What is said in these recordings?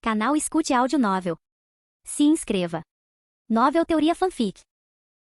Canal Escute Áudio Novel. Se inscreva. Novel Teoria Fanfic.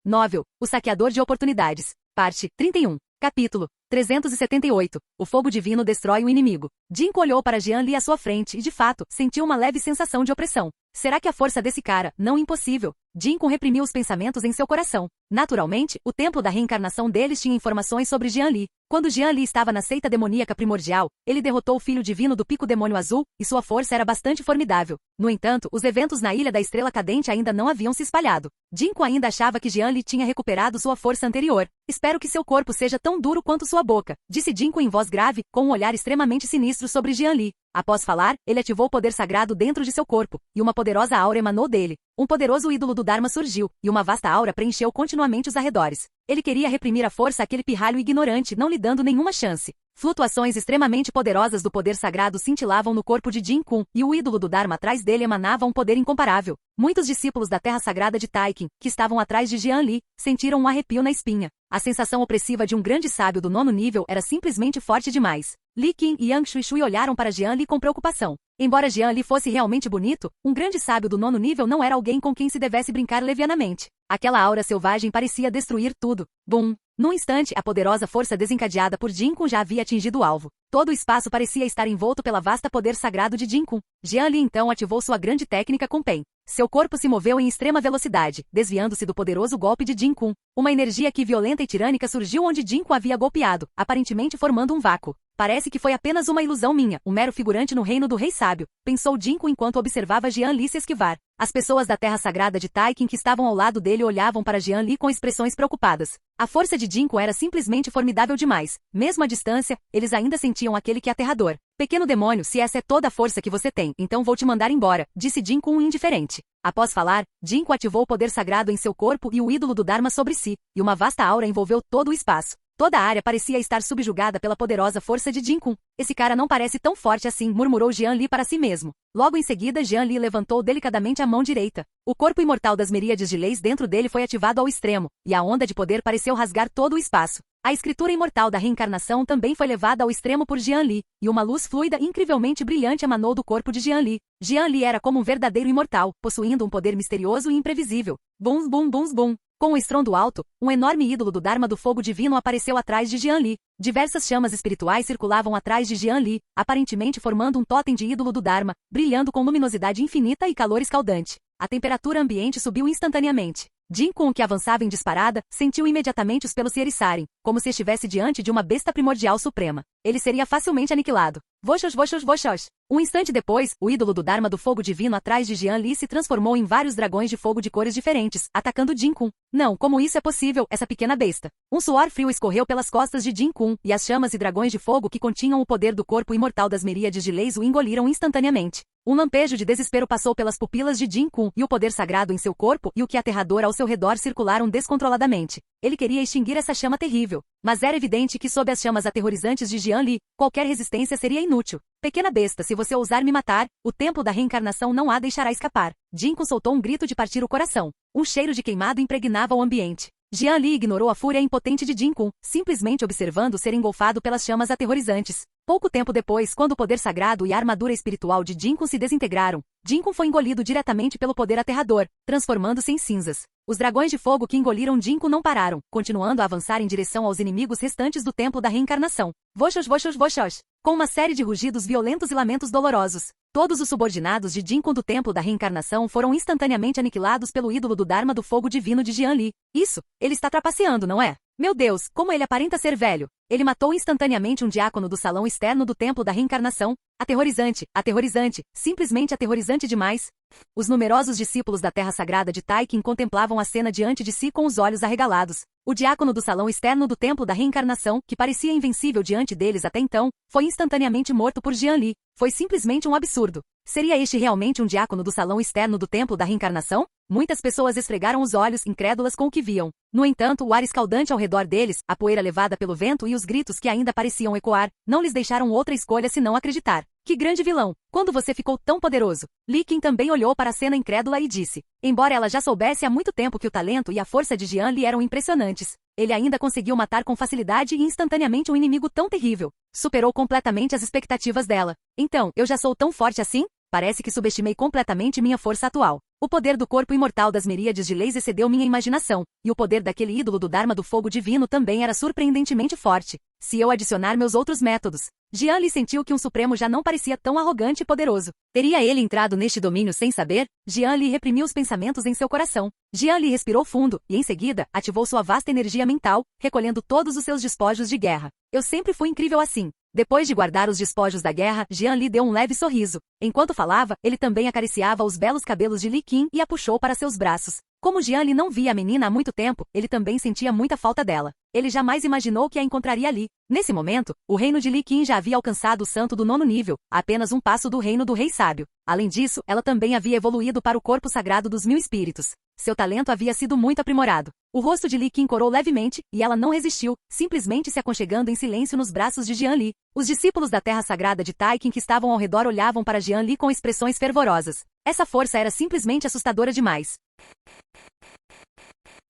Novel, O Saqueador de Oportunidades. Parte 31. Capítulo 378. O fogo divino destrói o inimigo. Jinko olhou para Jian Li à sua frente e, de fato, sentiu uma leve sensação de opressão. Será que a força desse cara? Não impossível. Jinko reprimiu os pensamentos em seu coração. Naturalmente, o templo da reencarnação deles tinha informações sobre Jian Li. Quando Jian Li estava na seita demoníaca primordial, ele derrotou o filho divino do Pico Demônio Azul, e sua força era bastante formidável. No entanto, os eventos na Ilha da Estrela Cadente ainda não haviam se espalhado. Jinko ainda achava que Jian Li tinha recuperado sua força anterior. Espero que seu corpo seja tão duro quanto sua boca, disse Jinko em voz grave, com um olhar extremamente sinistro sobre Jian Li. Após falar, ele ativou o poder sagrado dentro de seu corpo, e uma poderosa aura emanou dele. Um poderoso ídolo do Dharma surgiu, e uma vasta aura preencheu continuamente os arredores. Ele queria reprimir a força àquele pirralho ignorante, não lhe dando nenhuma chance. Flutuações extremamente poderosas do poder sagrado cintilavam no corpo de Jin Kun, e o ídolo do Dharma atrás dele emanava um poder incomparável. Muitos discípulos da terra sagrada de Taikin, que estavam atrás de Jian Li, sentiram um arrepio na espinha. A sensação opressiva de um grande sábio do 9º nível era simplesmente forte demais. Li Qin e Yang Shui olharam para Jian Li com preocupação. Embora Jian Li fosse realmente bonito, um grande sábio do 9º nível não era alguém com quem se devesse brincar levianamente. Aquela aura selvagem parecia destruir tudo. Bum! Num instante, a poderosa força desencadeada por Jin Kun já havia atingido o alvo. Todo o espaço parecia estar envolto pela vasta poder sagrado de Jin Kun. Jian Li então ativou sua grande técnica com Pen. Seu corpo se moveu em extrema velocidade, desviando-se do poderoso golpe de Jin Kun. Uma energia que violenta e tirânica surgiu onde Jin Kun havia golpeado, aparentemente formando um vácuo. Parece que foi apenas uma ilusão minha, um mero figurante no reino do Rei Sábio, pensou Jinko enquanto observava Jian Li se esquivar. As pessoas da terra sagrada de Taikin que estavam ao lado dele olhavam para Jian Li com expressões preocupadas. A força de Jinko era simplesmente formidável demais. Mesmo à distância, eles ainda sentiam aquele que é aterrador. Pequeno demônio, se essa é toda a força que você tem, então vou te mandar embora, disse Jinko indiferente. Após falar, Jinko ativou o poder sagrado em seu corpo e o ídolo do Dharma sobre si, e uma vasta aura envolveu todo o espaço. Toda a área parecia estar subjugada pela poderosa força de Jin Kun. Esse cara não parece tão forte assim, murmurou Jian Li para si mesmo. Logo em seguida, Jian Li levantou delicadamente a mão direita. O corpo imortal das miríades de leis dentro dele foi ativado ao extremo, e a onda de poder pareceu rasgar todo o espaço. A escritura imortal da reencarnação também foi levada ao extremo por Jian Li, e uma luz fluida incrivelmente brilhante emanou do corpo de Jian Li. Jian Li era como um verdadeiro imortal, possuindo um poder misterioso e imprevisível. Bum, bum, bum, bum. Com um estrondo alto, um enorme ídolo do Dharma do fogo divino apareceu atrás de Jian Li. Diversas chamas espirituais circulavam atrás de Jian Li, aparentemente formando um totem de ídolo do Dharma, brilhando com luminosidade infinita e calor escaldante. A temperatura ambiente subiu instantaneamente. Jin Kun, que avançava em disparada, sentiu imediatamente os pelos se eriçarem, como se estivesse diante de uma besta primordial suprema. Ele seria facilmente aniquilado. Voxos, voxos, voxos. Um instante depois, o ídolo do Dharma do fogo divino atrás de Jian Li se transformou em vários dragões de fogo de cores diferentes, atacando Jin Kun. Não, como isso é possível, essa pequena besta? Um suor frio escorreu pelas costas de Jin Kun, e as chamas e dragões de fogo que continham o poder do corpo imortal das miríades de leis o engoliram instantaneamente. Um lampejo de desespero passou pelas pupilas de Jin Kun, e o poder sagrado em seu corpo e o que aterrador ao seu redor circularam descontroladamente. Ele queria extinguir essa chama terrível, mas era evidente que sob as chamas aterrorizantes de Jian Li, qualquer resistência seria inútil. Pequena besta, se você ousar me matar, o templo da reencarnação não a deixará escapar. Jin Kun soltou um grito de partir o coração. Um cheiro de queimado impregnava o ambiente. Jian Li ignorou a fúria impotente de Jin Kun, simplesmente observando ser engolfado pelas chamas aterrorizantes. Pouco tempo depois, quando o poder sagrado e a armadura espiritual de Jin Kun se desintegraram, Jin Kun foi engolido diretamente pelo poder aterrador, transformando-se em cinzas. Os dragões de fogo que engoliram Jin Kun não pararam, continuando a avançar em direção aos inimigos restantes do templo da reencarnação. Voxos, voxos, voxos. Com uma série de rugidos violentos e lamentos dolorosos, todos os subordinados de Jin Kun do templo da reencarnação foram instantaneamente aniquilados pelo ídolo do Dharma do fogo divino de Jian Li. Isso, ele está trapaceando, não é? Meu Deus, como ele aparenta ser velho. Ele matou instantaneamente um diácono do salão externo do templo da reencarnação. Aterrorizante, aterrorizante, simplesmente aterrorizante demais. Os numerosos discípulos da terra sagrada de Taikin contemplavam a cena diante de si com os olhos arregalados. O diácono do salão externo do templo da reencarnação, que parecia invencível diante deles até então, foi instantaneamente morto por Jian Li. Foi simplesmente um absurdo. Seria este realmente um diácono do salão externo do templo da reencarnação? Muitas pessoas esfregaram os olhos, incrédulas com o que viam. No entanto, o ar escaldante ao redor deles, a poeira levada pelo vento e os gritos que ainda pareciam ecoar, não lhes deixaram outra escolha senão acreditar. Que grande vilão! Quando você ficou tão poderoso? Li Qin também olhou para a cena incrédula e disse. Embora ela já soubesse há muito tempo que o talento e a força de Jian Li eram impressionantes, ele ainda conseguiu matar com facilidade e instantaneamente um inimigo tão terrível. Superou completamente as expectativas dela. Então, eu já sou tão forte assim? parece que subestimei completamente minha força atual. O poder do corpo imortal das miríades de leis excedeu minha imaginação, e o poder daquele ídolo do Dharma do fogo divino também era surpreendentemente forte. Se eu adicionar meus outros métodos, Jian Li sentiu que um supremo já não parecia tão arrogante e poderoso. Teria ele entrado neste domínio sem saber? Jian Li reprimiu os pensamentos em seu coração. Jian Li respirou fundo, e em seguida, ativou sua vasta energia mental, recolhendo todos os seus despojos de guerra. Eu sempre fui incrível assim. Depois de guardar os despojos da guerra, Jian Li deu um leve sorriso. Enquanto falava, ele também acariciava os belos cabelos de Li Qin e a puxou para seus braços. Como Jian Li não via a menina há muito tempo, ele também sentia muita falta dela. Ele jamais imaginou que a encontraria ali. Nesse momento, o reino de Li Qin já havia alcançado o santo do 9º nível, a apenas um passo do reino do rei sábio. Além disso, ela também havia evoluído para o corpo sagrado dos 1000 espíritos. Seu talento havia sido muito aprimorado. O rosto de Li Qin corou levemente, e ela não resistiu, simplesmente se aconchegando em silêncio nos braços de Jian Li. Os discípulos da terra sagrada de Taiqin que estavam ao redor olhavam para Jian Li com expressões fervorosas. Essa força era simplesmente assustadora demais.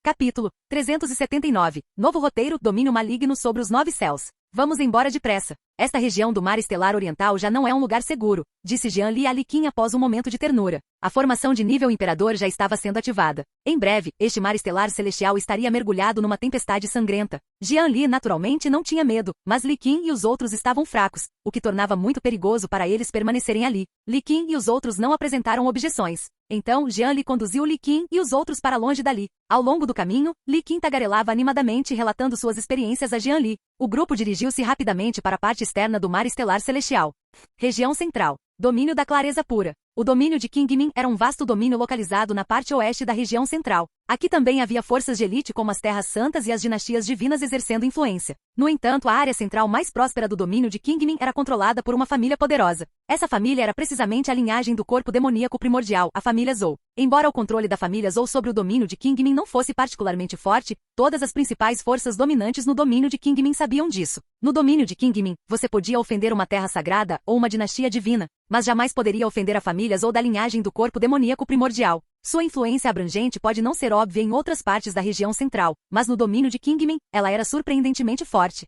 Capítulo 379. Novo roteiro, domínio maligno sobre os 9 céus. Vamos embora depressa. Esta região do mar estelar oriental já não é um lugar seguro, disse Jian Li a Li Qin após um momento de ternura. A formação de nível imperador já estava sendo ativada. Em breve, este mar estelar celestial estaria mergulhado numa tempestade sangrenta. Jian Li naturalmente não tinha medo, mas Li Qin e os outros estavam fracos, o que tornava muito perigoso para eles permanecerem ali. Li Qin e os outros não apresentaram objeções. Então, Jian Li conduziu Li Qin e os outros para longe dali. Ao longo do caminho, Li Qin tagarelava animadamente relatando suas experiências a Jian Li. O grupo dirigiu-se rapidamente para a parte externa do mar estelar celestial. Região central. Domínio da clareza pura. O domínio de Qingmin era um vasto domínio localizado na parte oeste da região central. Aqui também havia forças de elite como as Terras Santas e as dinastias divinas exercendo influência. No entanto, a área central mais próspera do domínio de Qingmin era controlada por uma família poderosa. Essa família era precisamente a linhagem do corpo demoníaco primordial, a família Zhou. Embora o controle da família Zhou sobre o domínio de Qingmin não fosse particularmente forte, todas as principais forças dominantes no domínio de Qingmin sabiam disso. No domínio de Qingmin, você podia ofender uma terra sagrada ou uma dinastia divina, mas jamais poderia ofender a família Zhou da linhagem do corpo demoníaco primordial. Sua influência abrangente pode não ser óbvia em outras partes da região central, mas no domínio de Qingmin, ela era surpreendentemente forte.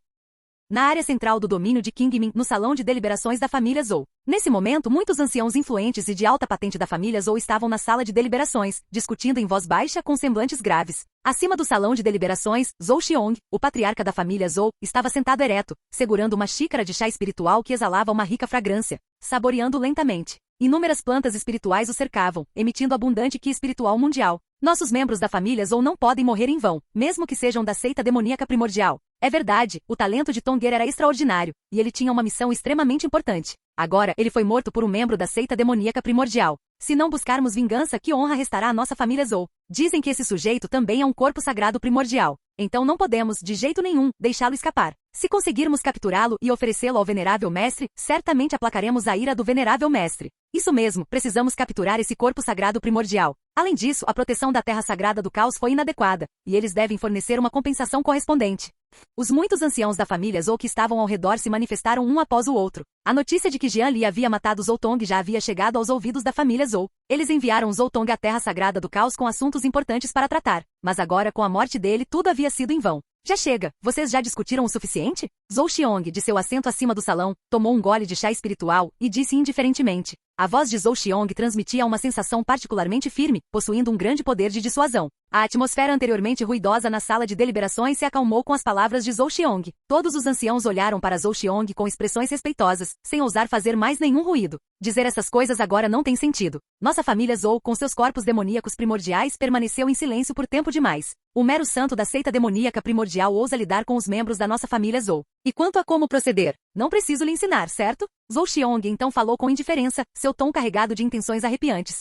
Na área central do domínio de Qingmin, no salão de deliberações da família Zhou. Nesse momento, muitos anciãos influentes e de alta patente da família Zhou estavam na sala de deliberações, discutindo em voz baixa com semblantes graves. Acima do salão de deliberações, Zhou Xiong, o patriarca da família Zhou, estava sentado ereto, segurando uma xícara de chá espiritual que exalava uma rica fragrância, saboreando lentamente. Inúmeras plantas espirituais o cercavam, emitindo abundante qi espiritual mundial. Nossos membros da família Zhou não podem morrer em vão, mesmo que sejam da seita demoníaca primordial. É verdade, o talento de Tong'er era extraordinário, e ele tinha uma missão extremamente importante. Agora, ele foi morto por um membro da seita demoníaca primordial. Se não buscarmos vingança, que honra restará à nossa família Zhou? Dizem que esse sujeito também é um corpo sagrado primordial. Então não podemos, de jeito nenhum, deixá-lo escapar. Se conseguirmos capturá-lo e oferecê-lo ao venerável mestre, certamente aplacaremos a ira do venerável mestre. Isso mesmo, precisamos capturar esse corpo sagrado primordial. Além disso, a proteção da terra sagrada do caos foi inadequada, e eles devem fornecer uma compensação correspondente. Os muitos anciãos da família Zhou que estavam ao redor se manifestaram um após o outro. A notícia de que Jian Li havia matado Zhou Tong já havia chegado aos ouvidos da família Zhou. Eles enviaram Zhou Tong à terra sagrada do caos com assuntos importantes para tratar, mas agora com a morte dele tudo havia sido em vão. Já chega, vocês já discutiram o suficiente? Zhou Xiong, de seu assento acima do salão, tomou um gole de chá espiritual e disse indiferentemente. A voz de Zhou Xiong transmitia uma sensação particularmente firme, possuindo um grande poder de dissuasão. A atmosfera anteriormente ruidosa na sala de deliberações se acalmou com as palavras de Zhou Xiong. Todos os anciãos olharam para Zhou Xiong com expressões respeitosas, sem ousar fazer mais nenhum ruído. Dizer essas coisas agora não tem sentido. Nossa família Zhou, com seus corpos demoníacos primordiais, permaneceu em silêncio por tempo demais. O mero santo da seita demoníaca primordial ousa lidar com os membros da nossa família Zhou. E quanto a como proceder? Não preciso lhe ensinar, certo? Zhou Xiong então falou com indiferença, seu tom carregado de intenções arrepiantes.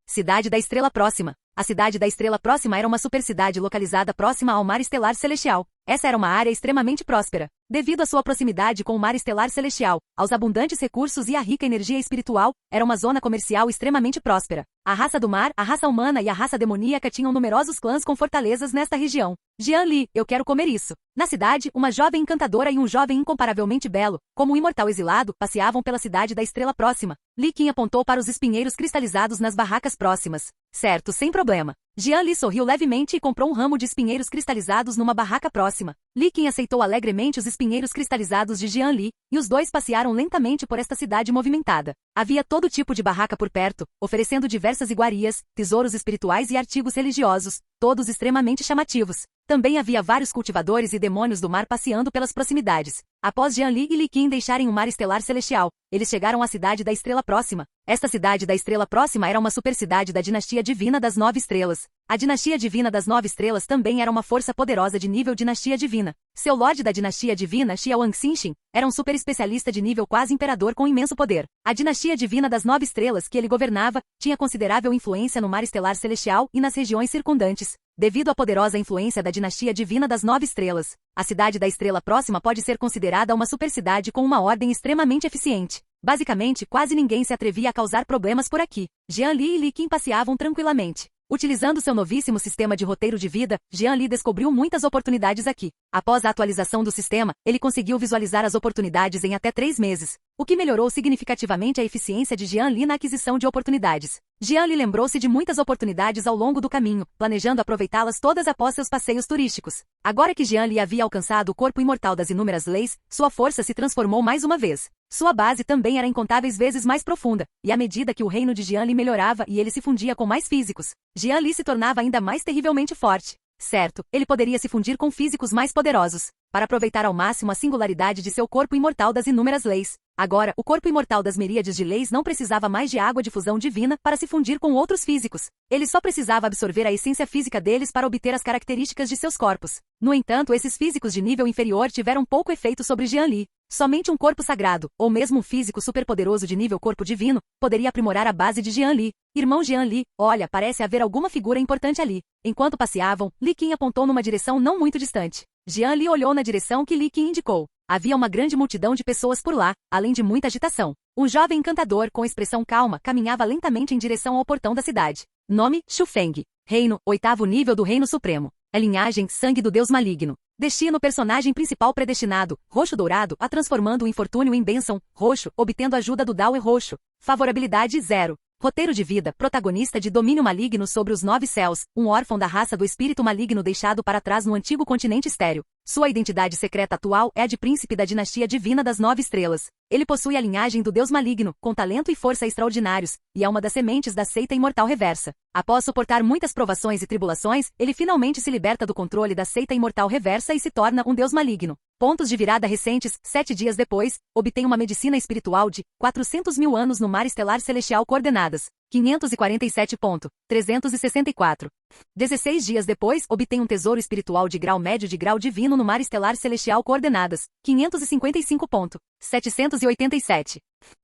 Cidade da Estrela Próxima. A Cidade da Estrela Próxima era uma supercidade localizada próxima ao Mar Estelar Celestial. Essa era uma área extremamente próspera. Devido à sua proximidade com o Mar Estelar Celestial, aos abundantes recursos e à rica energia espiritual, era uma zona comercial extremamente próspera. A raça do mar, a raça humana e a raça demoníaca tinham numerosos clãs com fortalezas nesta região. Jian Li, eu quero comer isso. Na cidade, uma jovem encantadora e um jovem incomparavelmente belo, como um imortal exilado, passeavam pela Cidade da Estrela Próxima. Li Qin apontou para os espinheiros cristalizados nas barracas próximas. Certo, sem problema. Jian Li sorriu levemente e comprou um ramo de espinheiros cristalizados numa barraca próxima. Li Qin aceitou alegremente os espinheiros cristalizados de Jian Li, e os dois passearam lentamente por esta cidade movimentada. Havia todo tipo de barraca por perto, oferecendo diversas iguarias, tesouros espirituais e artigos religiosos, todos extremamente chamativos. Também havia vários cultivadores e demônios do mar passeando pelas proximidades. Após Jian Li e Li Qin deixarem o mar estelar celestial, eles chegaram à cidade da Estrela Próxima. Esta cidade da Estrela Próxima era uma supercidade da dinastia divina das 9 estrelas. A dinastia divina das 9 estrelas também era uma força poderosa de nível dinastia divina. Seu lorde da dinastia divina, Xia Wang Xinxin, era um super especialista de nível quase imperador com imenso poder. A dinastia divina das 9 estrelas que ele governava tinha considerável influência no mar estelar celestial e nas regiões circundantes. Devido à poderosa influência da dinastia divina das 9 estrelas, a cidade da Estrela Próxima pode ser considerada uma supercidade com uma ordem extremamente eficiente. Basicamente, quase ninguém se atrevia a causar problemas por aqui. Jian Li e Li Qin passeavam tranquilamente. Utilizando seu novíssimo sistema de roteiro de vida, Jian Li descobriu muitas oportunidades aqui. Após a atualização do sistema, ele conseguiu visualizar as oportunidades em até 3 meses, o que melhorou significativamente a eficiência de Jian Li na aquisição de oportunidades. Jian Li lembrou-se de muitas oportunidades ao longo do caminho, planejando aproveitá-las todas após seus passeios turísticos. Agora que Jian Li havia alcançado o corpo imortal das inúmeras leis, sua força se transformou mais uma vez. Sua base também era incontáveis vezes mais profunda, e à medida que o reino de Jian Li melhorava e ele se fundia com mais físicos, Jian Li se tornava ainda mais terrivelmente forte. Certo, ele poderia se fundir com físicos mais poderosos, para aproveitar ao máximo a singularidade de seu corpo imortal das inúmeras leis. Agora, o corpo imortal das miríades de leis não precisava mais de água de fusão divina para se fundir com outros físicos. Ele só precisava absorver a essência física deles para obter as características de seus corpos. No entanto, esses físicos de nível inferior tiveram pouco efeito sobre Jian Li. Somente um corpo sagrado, ou mesmo um físico superpoderoso de nível corpo divino, poderia aprimorar a base de Jian Li. Irmão Jian Li, olha, parece haver alguma figura importante ali. Enquanto passeavam, Li Qin apontou numa direção não muito distante. Jian Li olhou na direção que Li Qin indicou. Havia uma grande multidão de pessoas por lá, além de muita agitação. Um jovem encantador com expressão calma caminhava lentamente em direção ao portão da cidade. Nome, Xu Feng. Reino, 8º nível do Reino Supremo. A linhagem, sangue do Deus maligno. Destino, personagem principal predestinado, roxo dourado, a transformando o infortúnio em bênção, roxo, obtendo ajuda do Dao e roxo. Favorabilidade 0. Roteiro de vida, protagonista de domínio maligno sobre os 9 céus, um órfão da raça do espírito maligno deixado para trás no antigo continente estéreo. Sua identidade secreta atual é a de príncipe da dinastia divina das 9 estrelas. Ele possui a linhagem do Deus maligno, com talento e força extraordinários, e é uma das sementes da seita imortal reversa. Após suportar muitas provações e tribulações, ele finalmente se liberta do controle da seita imortal reversa e se torna um Deus maligno. Pontos de virada recentes, 7 dias depois, obtém uma medicina espiritual de 400.000 anos no mar estelar celestial coordenadas 547.364. 16 dias depois, obtém um tesouro espiritual de grau médio de grau divino no mar estelar celestial coordenadas 555.787.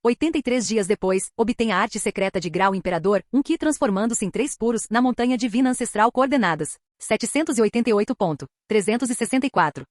83 dias depois, obtém a arte secreta de grau imperador, um Ki transformando-se em 3 puros na montanha divina ancestral coordenadas 788.364.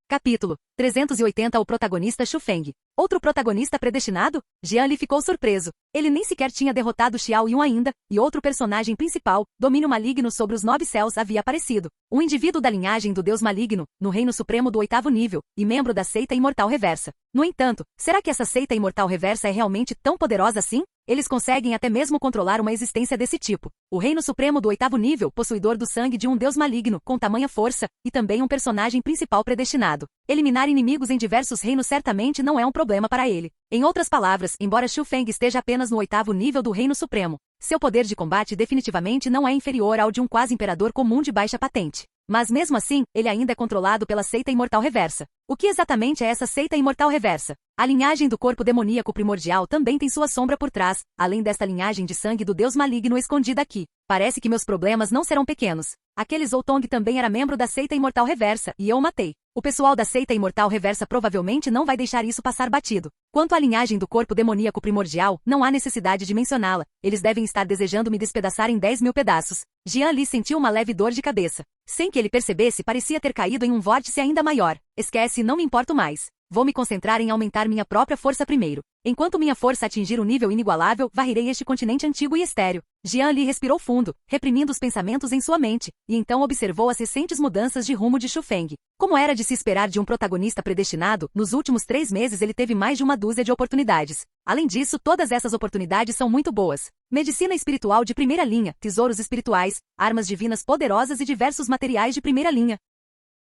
Capítulo 380. O protagonista Xu Feng. Outro protagonista predestinado? Jian Li ficou surpreso. Ele nem sequer tinha derrotado Xiao Yun ainda, e outro personagem principal, domínio maligno sobre os 9 céus, havia aparecido. Um indivíduo da linhagem do Deus maligno, no reino supremo do 8º nível, e membro da seita imortal reversa. No entanto, será que essa seita imortal reversa é realmente tão poderosa assim? Eles conseguem até mesmo controlar uma existência desse tipo. O reino supremo do 8º nível, possuidor do sangue de um deus maligno, com tamanha força, e também um personagem principal predestinado. Eliminar inimigos em diversos reinos certamente não é um problema para ele. Em outras palavras, embora Xu Feng esteja apenas no 8º nível do reino supremo, seu poder de combate definitivamente não é inferior ao de um quase imperador comum de baixa patente. Mas mesmo assim, ele ainda é controlado pela seita imortal reversa. O que exatamente é essa seita imortal reversa? A linhagem do corpo demoníaco primordial também tem sua sombra por trás, além desta linhagem de sangue do deus maligno escondida aqui. Parece que meus problemas não serão pequenos. Aquele Zoutong também era membro da seita imortal reversa, e eu o matei. O pessoal da seita imortal reversa provavelmente não vai deixar isso passar batido. Quanto à linhagem do corpo demoníaco primordial, não há necessidade de mencioná-la. Eles devem estar desejando me despedaçar em 10.000 pedaços. Jian Li sentiu uma leve dor de cabeça. Sem que ele percebesse, parecia ter caído em um vórtice ainda maior. Esquece, não me importo mais. Vou me concentrar em aumentar minha própria força primeiro. Enquanto minha força atingir um nível inigualável, varrerei este continente antigo e estéril. Jian Li respirou fundo, reprimindo os pensamentos em sua mente, e então observou as recentes mudanças de rumo de Xu Feng. Como era de se esperar de um protagonista predestinado, nos últimos 3 meses ele teve mais de uma dúzia de oportunidades. Além disso, todas essas oportunidades são muito boas. Medicina espiritual de primeira linha, tesouros espirituais, armas divinas poderosas e diversos materiais de primeira linha.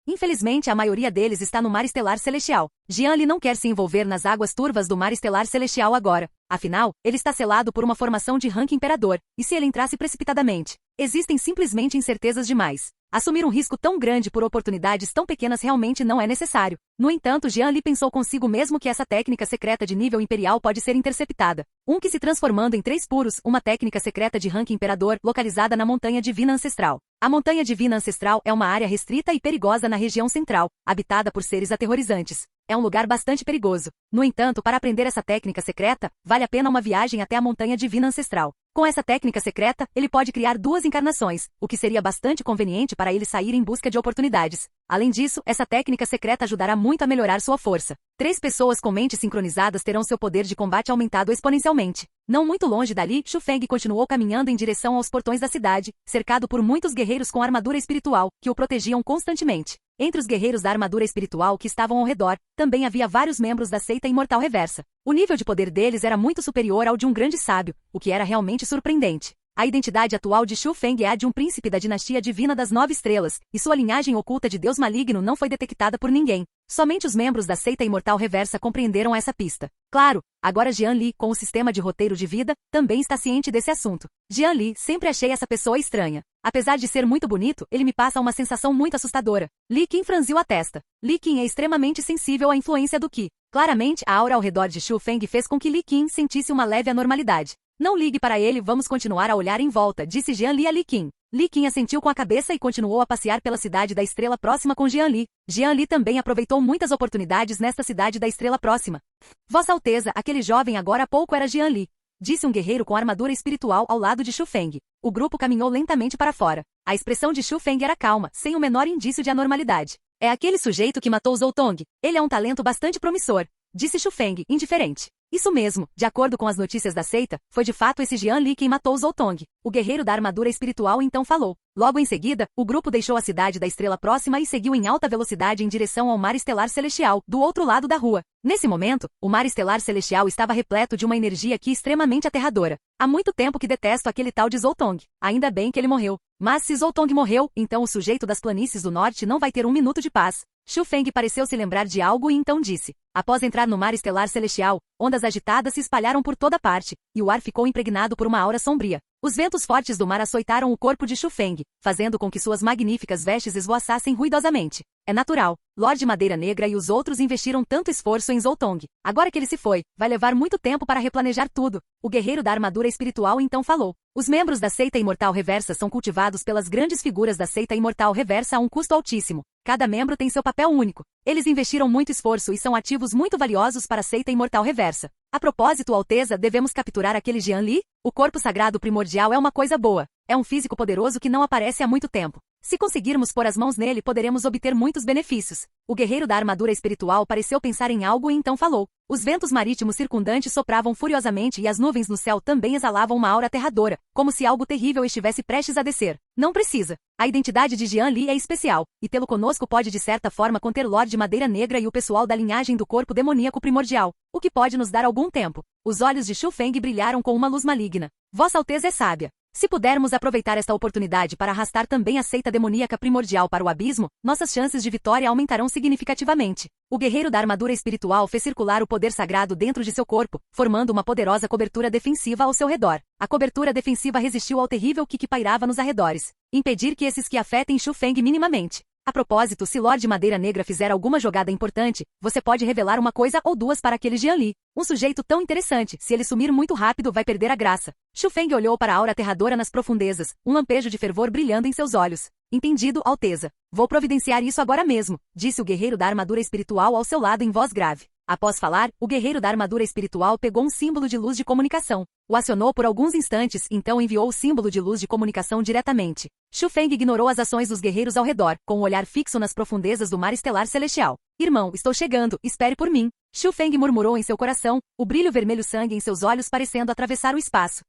Infelizmente, a maioria deles está no Mar Estelar Celestial. Jian Li não quer se envolver nas águas turvas do Mar Estelar Celestial agora. Afinal, ele está selado por uma formação de rank imperador, e se ele entrasse precipitadamente? Existem simplesmente incertezas demais. Assumir um risco tão grande por oportunidades tão pequenas realmente não é necessário. No entanto, Jian Li pensou consigo mesmo que essa técnica secreta de nível imperial pode ser interceptada. Que se transformando em 3 puros, uma técnica secreta de rank imperador, localizada na Montanha Divina Ancestral. A Montanha Divina Ancestral é uma área restrita e perigosa na região central, habitada por seres aterrorizantes. É um lugar bastante perigoso. No entanto, para aprender essa técnica secreta, vale a pena uma viagem até a Montanha Divina Ancestral. Com essa técnica secreta, ele pode criar 2 encarnações, o que seria bastante conveniente para ele sair em busca de oportunidades. Além disso, essa técnica secreta ajudará muito a melhorar sua força. 3 pessoas com mentes sincronizadas terão seu poder de combate aumentado exponencialmente. Não muito longe dali, Xu Feng continuou caminhando em direção aos portões da cidade, cercado por muitos guerreiros com armadura espiritual, que o protegiam constantemente. Entre os guerreiros da armadura espiritual que estavam ao redor, também havia vários membros da seita imortal reversa. O nível de poder deles era muito superior ao de um grande sábio, o que era realmente surpreendente. A identidade atual de Xu Feng é a de um príncipe da dinastia divina das 9 estrelas, e sua linhagem oculta de Deus maligno não foi detectada por ninguém. Somente os membros da seita imortal reversa compreenderam essa pista. Claro, agora Jian Li, com o sistema de roteiro de vida, também está ciente desse assunto. Jian Li, sempre achei essa pessoa estranha. Apesar de ser muito bonito, ele me passa uma sensação muito assustadora. Li Qin franziu a testa. Li Qin é extremamente sensível à influência do Qi. Claramente, a aura ao redor de Xu Feng fez com que Li Qin sentisse uma leve anormalidade. Não ligue para ele, vamos continuar a olhar em volta, disse Jian Li a Li Qin. Li Qin assentiu com a cabeça e continuou a passear pela cidade da estrela próxima com Jian Li. Jian Li também aproveitou muitas oportunidades nesta cidade da estrela próxima. Vossa Alteza, aquele jovem agora há pouco era Jian Li, disse um guerreiro com armadura espiritual ao lado de Xu Feng. O grupo caminhou lentamente para fora. A expressão de Xu Feng era calma, sem o menor indício de anormalidade. É aquele sujeito que matou Zhou Tong. Ele é um talento bastante promissor, disse Xu Feng, indiferente. Isso mesmo, de acordo com as notícias da seita, foi de fato esse Jian Li quem matou Zhou Tong. O guerreiro da armadura espiritual então falou. Logo em seguida, o grupo deixou a cidade da estrela próxima e seguiu em alta velocidade em direção ao Mar Estelar Celestial, do outro lado da rua. Nesse momento, o Mar Estelar Celestial estava repleto de uma energia que extremamente aterradora. Há muito tempo que detesto aquele tal de Zhou Tong. Ainda bem que ele morreu. Mas se Zhou Tong morreu, então o sujeito das planícies do norte não vai ter um minuto de paz. Xu Feng pareceu se lembrar de algo e então disse. Após entrar no Mar Estelar Celestial, ondas agitadas se espalharam por toda parte, e o ar ficou impregnado por uma aura sombria. Os ventos fortes do mar açoitaram o corpo de Xu Feng, fazendo com que suas magníficas vestes esvoaçassem ruidosamente. É natural. Lorde Madeira Negra e os outros investiram tanto esforço em Zhou Tong. Agora que ele se foi, vai levar muito tempo para replanejar tudo. O guerreiro da armadura espiritual então falou. Os membros da seita imortal reversa são cultivados pelas grandes figuras da seita imortal reversa a um custo altíssimo. Cada membro tem seu papel único. Eles investiram muito esforço e são ativos muito valiosos para a seita imortal reversa. A propósito, Alteza, devemos capturar aquele Jian Li? O corpo sagrado primordial é uma coisa boa. É um físico poderoso que não aparece há muito tempo. Se conseguirmos pôr as mãos nele, poderemos obter muitos benefícios. O guerreiro da armadura espiritual pareceu pensar em algo e então falou. Os ventos marítimos circundantes sopravam furiosamente e as nuvens no céu também exalavam uma aura aterradora, como se algo terrível estivesse prestes a descer. Não precisa. A identidade de Jian Li é especial, e tê-lo conosco pode de certa forma conter Lorde Madeira Negra e o pessoal da linhagem do corpo demoníaco primordial, o que pode nos dar algum tempo. Os olhos de Xu Feng brilharam com uma luz maligna. Vossa Alteza é sábia. Se pudermos aproveitar esta oportunidade para arrastar também a seita demoníaca primordial para o abismo, nossas chances de vitória aumentarão significativamente. O guerreiro da armadura espiritual fez circular o poder sagrado dentro de seu corpo, formando uma poderosa cobertura defensiva ao seu redor. A cobertura defensiva resistiu ao terrível Qi que pairava nos arredores. Impedir que esses Qi afetem Xu Feng minimamente. A propósito, se Lorde Madeira Negra fizer alguma jogada importante, você pode revelar uma coisa ou duas para aquele Jian Li. Um sujeito tão interessante, se ele sumir muito rápido vai perder a graça. Xu Feng olhou para a aura aterradora nas profundezas, um lampejo de fervor brilhando em seus olhos. Entendido, Alteza. Vou providenciar isso agora mesmo, disse o guerreiro da armadura espiritual ao seu lado em voz grave. Após falar, o guerreiro da armadura espiritual pegou um símbolo de luz de comunicação. O acionou por alguns instantes, então enviou o símbolo de luz de comunicação diretamente. Shu Feng ignorou as ações dos guerreiros ao redor, com o olhar fixo nas profundezas do mar estelar celestial. Irmão, estou chegando, espere por mim. Shu Feng murmurou em seu coração, o brilho vermelho sangue em seus olhos parecendo atravessar o espaço.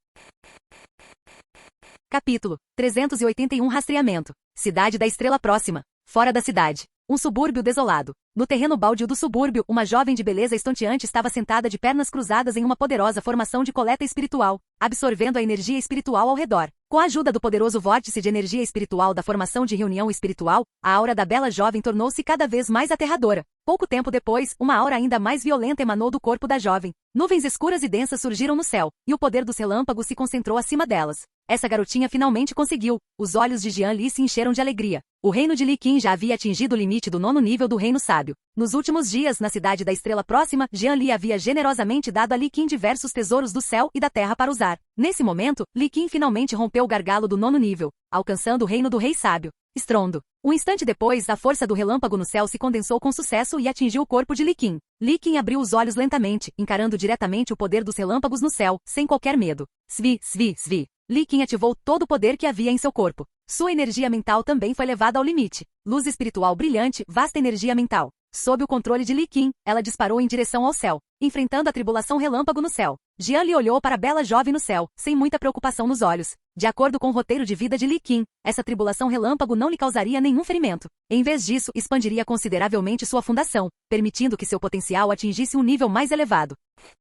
Capítulo 381 Rastreamento. Cidade da Estrela Próxima. Fora da cidade. Um subúrbio desolado. No terreno baldio do subúrbio, uma jovem de beleza estonteante estava sentada de pernas cruzadas em uma poderosa formação de coleta espiritual, absorvendo a energia espiritual ao redor. Com a ajuda do poderoso vórtice de energia espiritual da formação de reunião espiritual, a aura da bela jovem tornou-se cada vez mais aterradora. Pouco tempo depois, uma aura ainda mais violenta emanou do corpo da jovem. Nuvens escuras e densas surgiram no céu, e o poder dos relâmpagos se concentrou acima delas. Essa garotinha finalmente conseguiu. Os olhos de Jian Li se encheram de alegria. O reino de Li Qin já havia atingido o limite do 9º nível do Reino Sábio. Nos últimos dias, na cidade da Estrela Próxima, Jian Li havia generosamente dado a Li Qin diversos tesouros do céu e da terra para usar. Nesse momento, Li Qin finalmente rompeu o gargalo do 9º nível, alcançando o reino do Rei Sábio. Estrondo. Um instante depois, a força do relâmpago no céu se condensou com sucesso e atingiu o corpo de Li Qin. Li Qin abriu os olhos lentamente, encarando diretamente o poder dos relâmpagos no céu, sem qualquer medo. Svi, svi, svi. Li Qin ativou todo o poder que havia em seu corpo. Sua energia mental também foi levada ao limite. Luz espiritual brilhante, vasta energia mental. Sob o controle de Li Qin, ela disparou em direção ao céu, enfrentando a tribulação relâmpago no céu. Jian Li olhou para a bela jovem no céu, sem muita preocupação nos olhos. De acordo com o roteiro de vida de Li Qin, essa tribulação relâmpago não lhe causaria nenhum ferimento. Em vez disso, expandiria consideravelmente sua fundação, permitindo que seu potencial atingisse um nível mais elevado.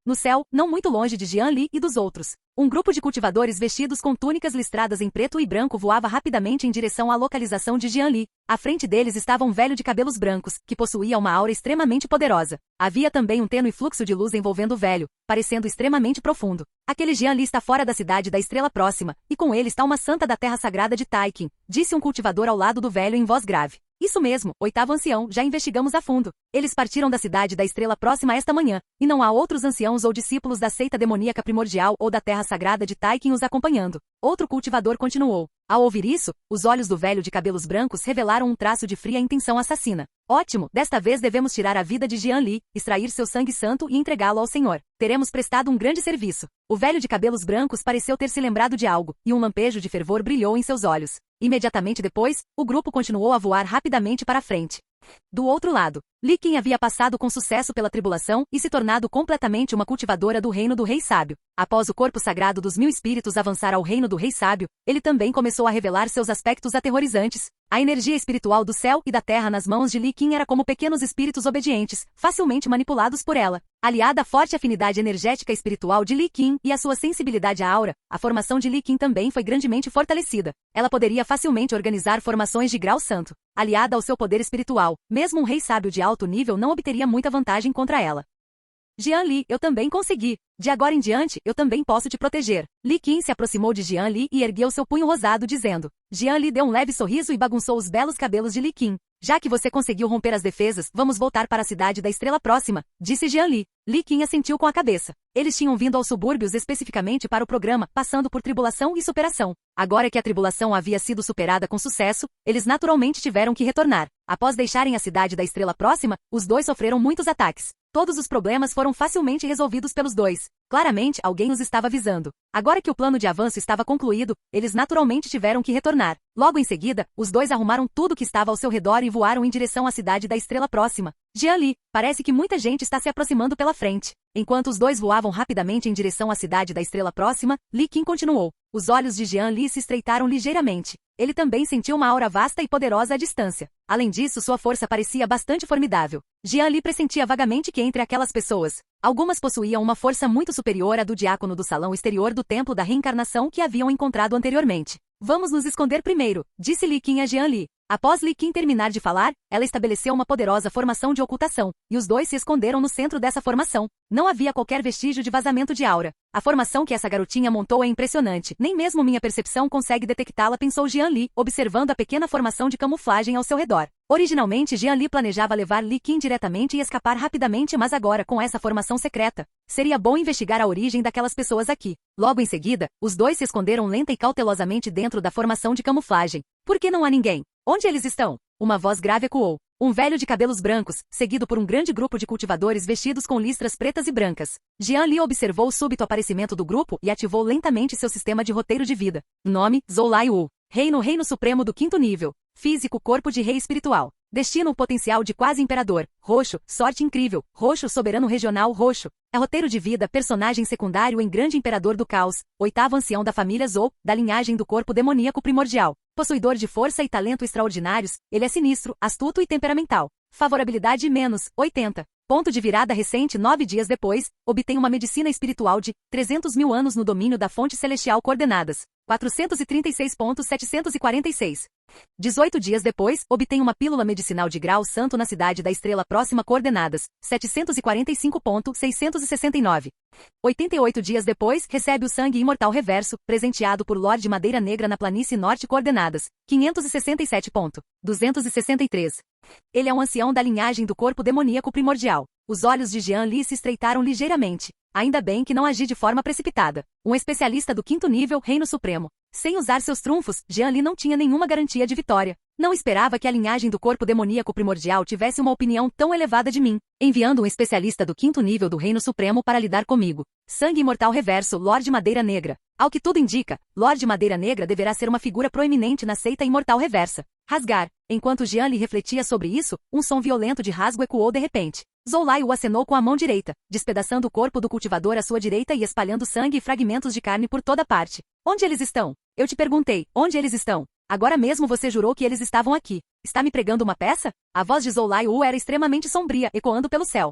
No céu, não muito longe de Jian Li e dos outros, um grupo de cultivadores vestidos com túnicas listradas em preto e branco voava rapidamente em direção à localização de Jian Li. À frente deles estava um velho de cabelos brancos, que possuía uma aura extremamente poderosa. Havia também um tênue fluxo de luz envolvendo o velho, parecendo extremamente profundo. Aquele Jian Li está fora da cidade da Estrela Próxima, e com ele está uma santa da terra sagrada de Taikin, disse um cultivador ao lado do velho em voz grave. Isso mesmo, 8º ancião, já investigamos a fundo. Eles partiram da cidade da Estrela Próxima esta manhã, e não há outros anciãos ou discípulos da seita demoníaca primordial ou da terra sagrada de Taikin os acompanhando. Outro cultivador continuou. Ao ouvir isso, os olhos do velho de cabelos brancos revelaram um traço de fria intenção assassina. Ótimo, desta vez devemos tirar a vida de Jian Li, extrair seu sangue santo e entregá-lo ao Senhor. Teremos prestado um grande serviço. O velho de cabelos brancos pareceu ter se lembrado de algo, e um lampejo de fervor brilhou em seus olhos. Imediatamente depois, o grupo continuou a voar rapidamente para a frente. Do outro lado, Li Qin havia passado com sucesso pela tribulação e se tornado completamente uma cultivadora do reino do Rei Sábio. Após o corpo sagrado dos 1000 espíritos avançar ao reino do Rei Sábio, ele também começou a revelar seus aspectos aterrorizantes. A energia espiritual do céu e da terra nas mãos de Li Qin era como pequenos espíritos obedientes, facilmente manipulados por ela. Aliada à forte afinidade energética espiritual de Li Qin e à sua sensibilidade à aura, a formação de Li Qin também foi grandemente fortalecida. Ela poderia facilmente organizar formações de grau santo. Aliada ao seu poder espiritual, mesmo um rei sábio de alto nível não obteria muita vantagem contra ela. Jian Li, eu também consegui. De agora em diante, eu também posso te proteger. Li Qin se aproximou de Jian Li e ergueu seu punho rosado dizendo. Jian Li deu um leve sorriso e bagunçou os belos cabelos de Li Qin. Já que você conseguiu romper as defesas, vamos voltar para a cidade da Estrela Próxima, disse Jian Li. Li Qin assentiu com a cabeça. Eles tinham vindo aos subúrbios especificamente para o programa, passando por tribulação e superação. Agora que a tribulação havia sido superada com sucesso, eles naturalmente tiveram que retornar. Após deixarem a cidade da Estrela Próxima, os dois sofreram muitos ataques. Todos os problemas foram facilmente resolvidos pelos dois. Claramente, alguém os estava avisando. Agora que o plano de avanço estava concluído, eles naturalmente tiveram que retornar. Logo em seguida, os dois arrumaram tudo que estava ao seu redor e voaram em direção à cidade da Estrela Próxima. Jian Li, parece que muita gente está se aproximando pela frente. Enquanto os dois voavam rapidamente em direção à cidade da Estrela Próxima, Li Qin continuou. Os olhos de Jian Li se estreitaram ligeiramente. Ele também sentiu uma aura vasta e poderosa à distância. Além disso, sua força parecia bastante formidável. Jian Li pressentia vagamente que entre aquelas pessoas, algumas possuíam uma força muito superior à do diácono do salão exterior do Templo da Reencarnação que haviam encontrado anteriormente. Vamos nos esconder primeiro, disse Li Qin a Jian Li. Após Li Qin terminar de falar, ela estabeleceu uma poderosa formação de ocultação, e os dois se esconderam no centro dessa formação. Não havia qualquer vestígio de vazamento de aura. A formação que essa garotinha montou é impressionante. Nem mesmo minha percepção consegue detectá-la, pensou Jian Li, observando a pequena formação de camuflagem ao seu redor. Originalmente, Jian Li planejava levar Li Qin diretamente e escapar rapidamente, mas agora, com essa formação secreta, seria bom investigar a origem daquelas pessoas aqui. Logo em seguida, os dois se esconderam lenta e cautelosamente dentro da formação de camuflagem. Por que não há ninguém? Onde eles estão? Uma voz grave ecoou. Um velho de cabelos brancos, seguido por um grande grupo de cultivadores vestidos com listras pretas e brancas. Jian Li observou o súbito aparecimento do grupo e ativou lentamente seu sistema de roteiro de vida. Nome, Zhou Lai Wu. Reino supremo do 5º nível. Físico, corpo de rei espiritual. Destino, potencial de quase imperador. Roxo, sorte incrível. Roxo, soberano regional. Roxo. É roteiro de vida, personagem secundário em Grande Imperador do Caos. 8º ancião da família Zhou, da linhagem do corpo demoníaco primordial. Possuidor de força e talento extraordinários, ele é sinistro, astuto e temperamental. Favorabilidade menos, 80. Ponto de virada recente 9 dias depois, obtém uma medicina espiritual de 300 mil anos no domínio da fonte celestial coordenadas. 436.746. 18 dias depois, obtém uma pílula medicinal de grau santo na cidade da estrela próxima coordenadas. 745.669. 88 dias depois, recebe o sangue imortal reverso, presenteado por Lorde Madeira Negra na planície norte coordenadas. 567.263. Ele é um ancião da linhagem do corpo demoníaco primordial. Os olhos de Jian Li se estreitaram ligeiramente. Ainda bem que não agi de forma precipitada. Um especialista do 5º nível, Reino Supremo. Sem usar seus trunfos, Jian Li não tinha nenhuma garantia de vitória. Não esperava que a linhagem do corpo demoníaco primordial tivesse uma opinião tão elevada de mim, enviando um especialista do 5º nível do Reino Supremo para lidar comigo. Sangue imortal reverso, Lorde Madeira Negra. Ao que tudo indica, Lorde Madeira Negra deverá ser uma figura proeminente na seita imortal reversa. Rasgar. Enquanto Jian Li refletia sobre isso, um som violento de rasgo ecoou de repente. Zhou Lai o acenou com a mão direita, despedaçando o corpo do cultivador à sua direita e espalhando sangue e fragmentos de carne por toda parte. Onde eles estão? Eu te perguntei, onde eles estão? Agora mesmo você jurou que eles estavam aqui. Está me pregando uma peça? A voz de Zhou Lai Wu era extremamente sombria, ecoando pelo céu.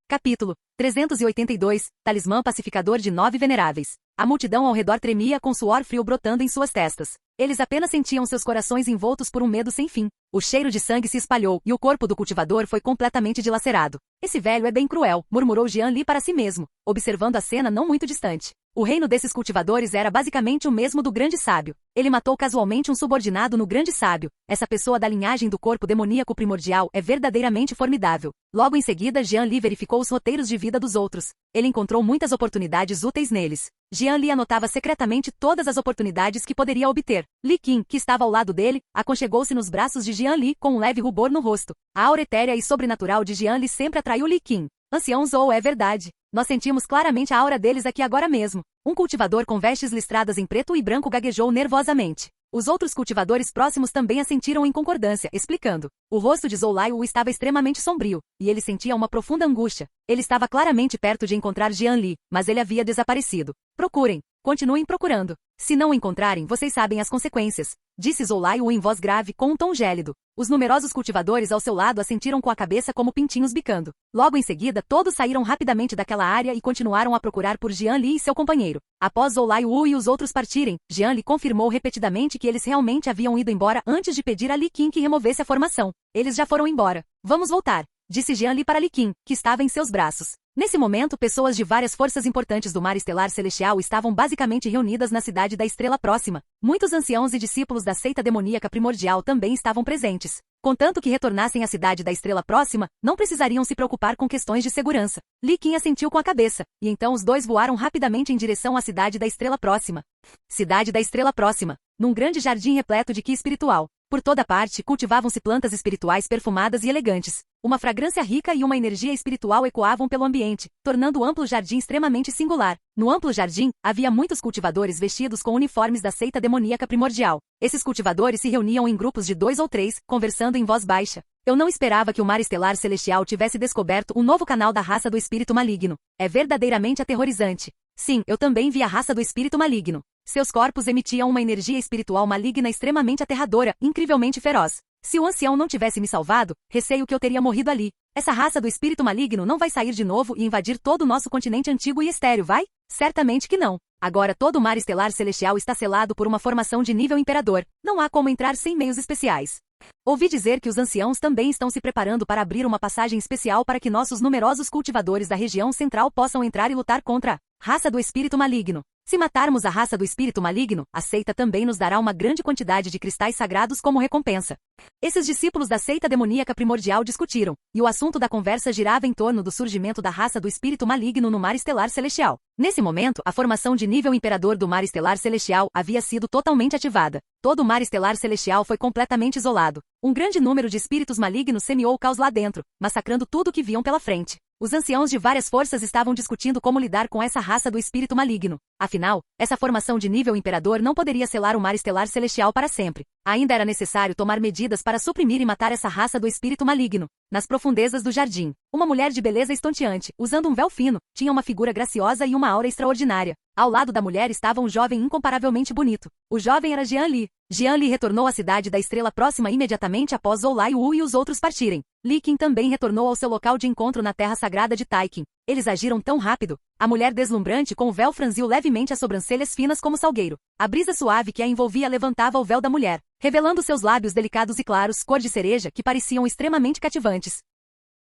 Capítulo 382, Talismã Pacificador de 9 Veneráveis. A multidão ao redor tremia com suor frio brotando em suas testas. Eles apenas sentiam seus corações envoltos por um medo sem fim. O cheiro de sangue se espalhou e o corpo do cultivador foi completamente dilacerado. Esse velho é bem cruel, murmurou Jian Li para si mesmo, observando a cena não muito distante. O reino desses cultivadores era basicamente o mesmo do grande sábio. Ele matou casualmente um subordinado no grande sábio. Essa pessoa da linhagem do corpo demoníaco primordial é verdadeiramente formidável. Logo em seguida, Jian Li verificou os roteiros de vida dos outros. Ele encontrou muitas oportunidades úteis neles. Jian Li anotava secretamente todas as oportunidades que poderia obter. Li Qin, que estava ao lado dele, aconchegou-se nos braços de Jian Li com um leve rubor no rosto. A aura etérea e sobrenatural de Jian Li sempre atraiu Li Qin. Ancião Zhou, é verdade. Nós sentimos claramente a aura deles aqui agora mesmo. Um cultivador com vestes listradas em preto e branco gaguejou nervosamente. Os outros cultivadores próximos também assentiram em concordância, explicando. O rosto de Zhou Lai Wu estava extremamente sombrio, e ele sentia uma profunda angústia. Ele estava claramente perto de encontrar Jian Li, mas ele havia desaparecido. Procurem. Continuem procurando. Se não o encontrarem, vocês sabem as consequências, disse Zhou Lai Wu em voz grave com um tom gélido. Os numerosos cultivadores ao seu lado assentiram com a cabeça como pintinhos bicando. Logo em seguida, todos saíram rapidamente daquela área e continuaram a procurar por Jian Li e seu companheiro. Após Zhou Lai Wu e os outros partirem, Jian Li confirmou repetidamente que eles realmente haviam ido embora antes de pedir a Li Qin que removesse a formação. Eles já foram embora. Vamos voltar, disse Jian Li para Li Qin, que estava em seus braços. Nesse momento, pessoas de várias forças importantes do mar estelar celestial estavam basicamente reunidas na cidade da Estrela Próxima. Muitos anciãos e discípulos da seita demoníaca primordial também estavam presentes. Contanto que retornassem à cidade da Estrela Próxima, não precisariam se preocupar com questões de segurança. Li Qin assentiu com a cabeça, e então os dois voaram rapidamente em direção à cidade da Estrela Próxima. Cidade da Estrela Próxima. Num grande jardim repleto de ki espiritual. Por toda parte, cultivavam-se plantas espirituais perfumadas e elegantes. Uma fragrância rica e uma energia espiritual ecoavam pelo ambiente, tornando o amplo jardim extremamente singular. No amplo jardim, havia muitos cultivadores vestidos com uniformes da seita demoníaca primordial. Esses cultivadores se reuniam em grupos de 2 ou 3, conversando em voz baixa. Eu não esperava que o mar estelar celestial tivesse descoberto um novo canal da raça do espírito maligno. É verdadeiramente aterrorizante. Sim, eu também vi a raça do espírito maligno. Seus corpos emitiam uma energia espiritual maligna extremamente aterradora, incrivelmente feroz. Se o ancião não tivesse me salvado, receio que eu teria morrido ali. Essa raça do espírito maligno não vai sair de novo e invadir todo o nosso continente antigo e estéril, vai? Certamente que não. Agora todo o mar estelar celestial está selado por uma formação de nível imperador. Não há como entrar sem meios especiais. Ouvi dizer que os anciãos também estão se preparando para abrir uma passagem especial para que nossos numerosos cultivadores da região central possam entrar e lutar contra a raça do espírito maligno. Se matarmos a raça do espírito maligno, a seita também nos dará uma grande quantidade de cristais sagrados como recompensa. Esses discípulos da seita demoníaca primordial discutiram, e o assunto da conversa girava em torno do surgimento da raça do espírito maligno no mar estelar celestial. Nesse momento, a formação de nível imperador do mar estelar celestial havia sido totalmente ativada. Todo o mar estelar celestial foi completamente isolado. Um grande número de espíritos malignos semeou o caos lá dentro, massacrando tudo o que viam pela frente. Os anciãos de várias forças estavam discutindo como lidar com essa raça do espírito maligno. Afinal, essa formação de nível imperador não poderia selar o mar estelar celestial para sempre. Ainda era necessário tomar medidas para suprimir e matar essa raça do espírito maligno. Nas profundezas do jardim, uma mulher de beleza estonteante, usando um véu fino, tinha uma figura graciosa e uma aura extraordinária. Ao lado da mulher estava um jovem incomparavelmente bonito. O jovem era Jian Li. Jian Li retornou à cidade da Estrela Próxima imediatamente após Zhou Lai Wu e os outros partirem. Li Qin também retornou ao seu local de encontro na terra sagrada de Taiqin. Eles agiram tão rápido. A mulher deslumbrante com o véu franziu levemente as sobrancelhas finas como salgueiro. A brisa suave que a envolvia levantava o véu da mulher, revelando seus lábios delicados e claros, cor de cereja, que pareciam extremamente cativantes.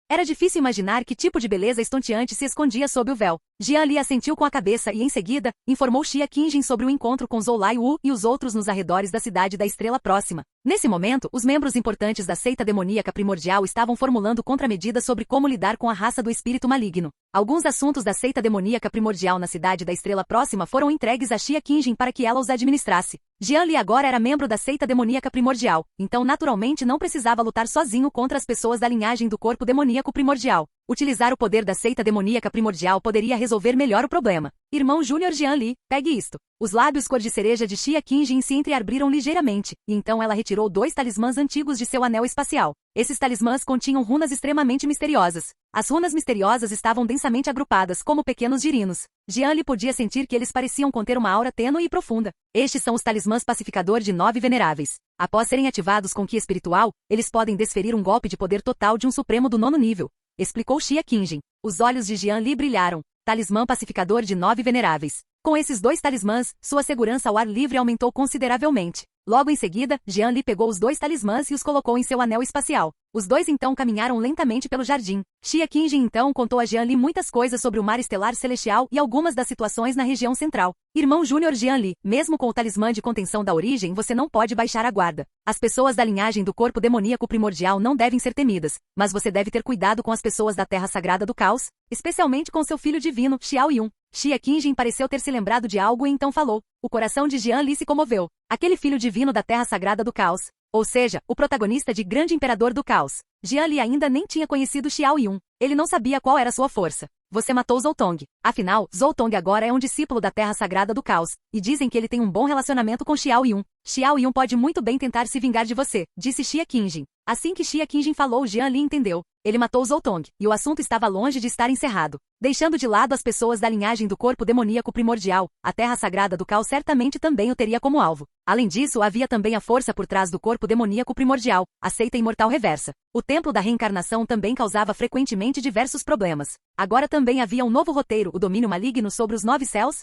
Era difícil imaginar que tipo de beleza estonteante se escondia sob o véu. Jian Li assentiu com a cabeça e, em seguida, informou Xia Qingjin sobre o encontro com Zhou Lai Wu e os outros nos arredores da cidade da Estrela Próxima. Nesse momento, os membros importantes da seita demoníaca primordial estavam formulando contramedidas sobre como lidar com a raça do espírito maligno. Alguns assuntos da seita demoníaca primordial na cidade da Estrela Próxima foram entregues a Xia Qingjin para que ela os administrasse. Jian Li agora era membro da seita demoníaca primordial, então naturalmente não precisava lutar sozinho contra as pessoas da linhagem do corpo demoníaco primordial. Utilizar o poder da seita demoníaca primordial poderia resolver melhor o problema. Irmão Júnior Jian Li, pegue isto. Os lábios cor de cereja de Xia Qingjin se entreabriram ligeiramente, e então ela retirou 2 talismãs antigos de seu anel espacial. Esses talismãs continham runas extremamente misteriosas. As runas misteriosas estavam densamente agrupadas como pequenos girinos. Jian Li podia sentir que eles pareciam conter uma aura tênue e profunda. Estes são os talismãs pacificador de 9 veneráveis. Após serem ativados com ki espiritual, eles podem desferir um golpe de poder total de um supremo do 9º nível, explicou Xia Qingjin. Os olhos de Jian Li brilharam. Talismã pacificador de 9 veneráveis. Com esses 2 talismãs, sua segurança ao ar livre aumentou consideravelmente. Logo em seguida, Jian Li pegou os 2 talismãs e os colocou em seu anel espacial. Os 2 então caminharam lentamente pelo jardim. Xia Qingjin então contou a Jian Li muitas coisas sobre o mar estelar celestial e algumas das situações na região central. Irmão Júnior Jian Li, mesmo com o talismã de contenção da origem, você não pode baixar a guarda. As pessoas da linhagem do corpo demoníaco primordial não devem ser temidas, mas você deve ter cuidado com as pessoas da terra sagrada do caos, especialmente com seu filho divino, Xiao Yun. Xia Qingjin pareceu ter se lembrado de algo e então falou. O coração de Jian Li se comoveu. Aquele filho divino da terra sagrada do caos, ou seja, o protagonista de Grande Imperador do Caos. Jian Li ainda nem tinha conhecido Xiao Yun. Ele não sabia qual era sua força. Você matou Zhou Tong. Afinal, Zhou Tong agora é um discípulo da Terra Sagrada do Caos, e dizem que ele tem um bom relacionamento com Xiao Yun. Xiao Yun pode muito bem tentar se vingar de você, disse Xia Qingjin. Assim que Xia Qingjin falou, Jian Li entendeu. Ele matou Zhou Tong, e o assunto estava longe de estar encerrado. Deixando de lado as pessoas da linhagem do corpo demoníaco primordial, a Terra Sagrada do Caos certamente também o teria como alvo. Além disso, havia também a força por trás do corpo demoníaco primordial, a seita imortal reversa. O templo da reencarnação também causava frequentemente diversos problemas. Agora também havia um novo roteiro, o domínio maligno sobre os 9 céus.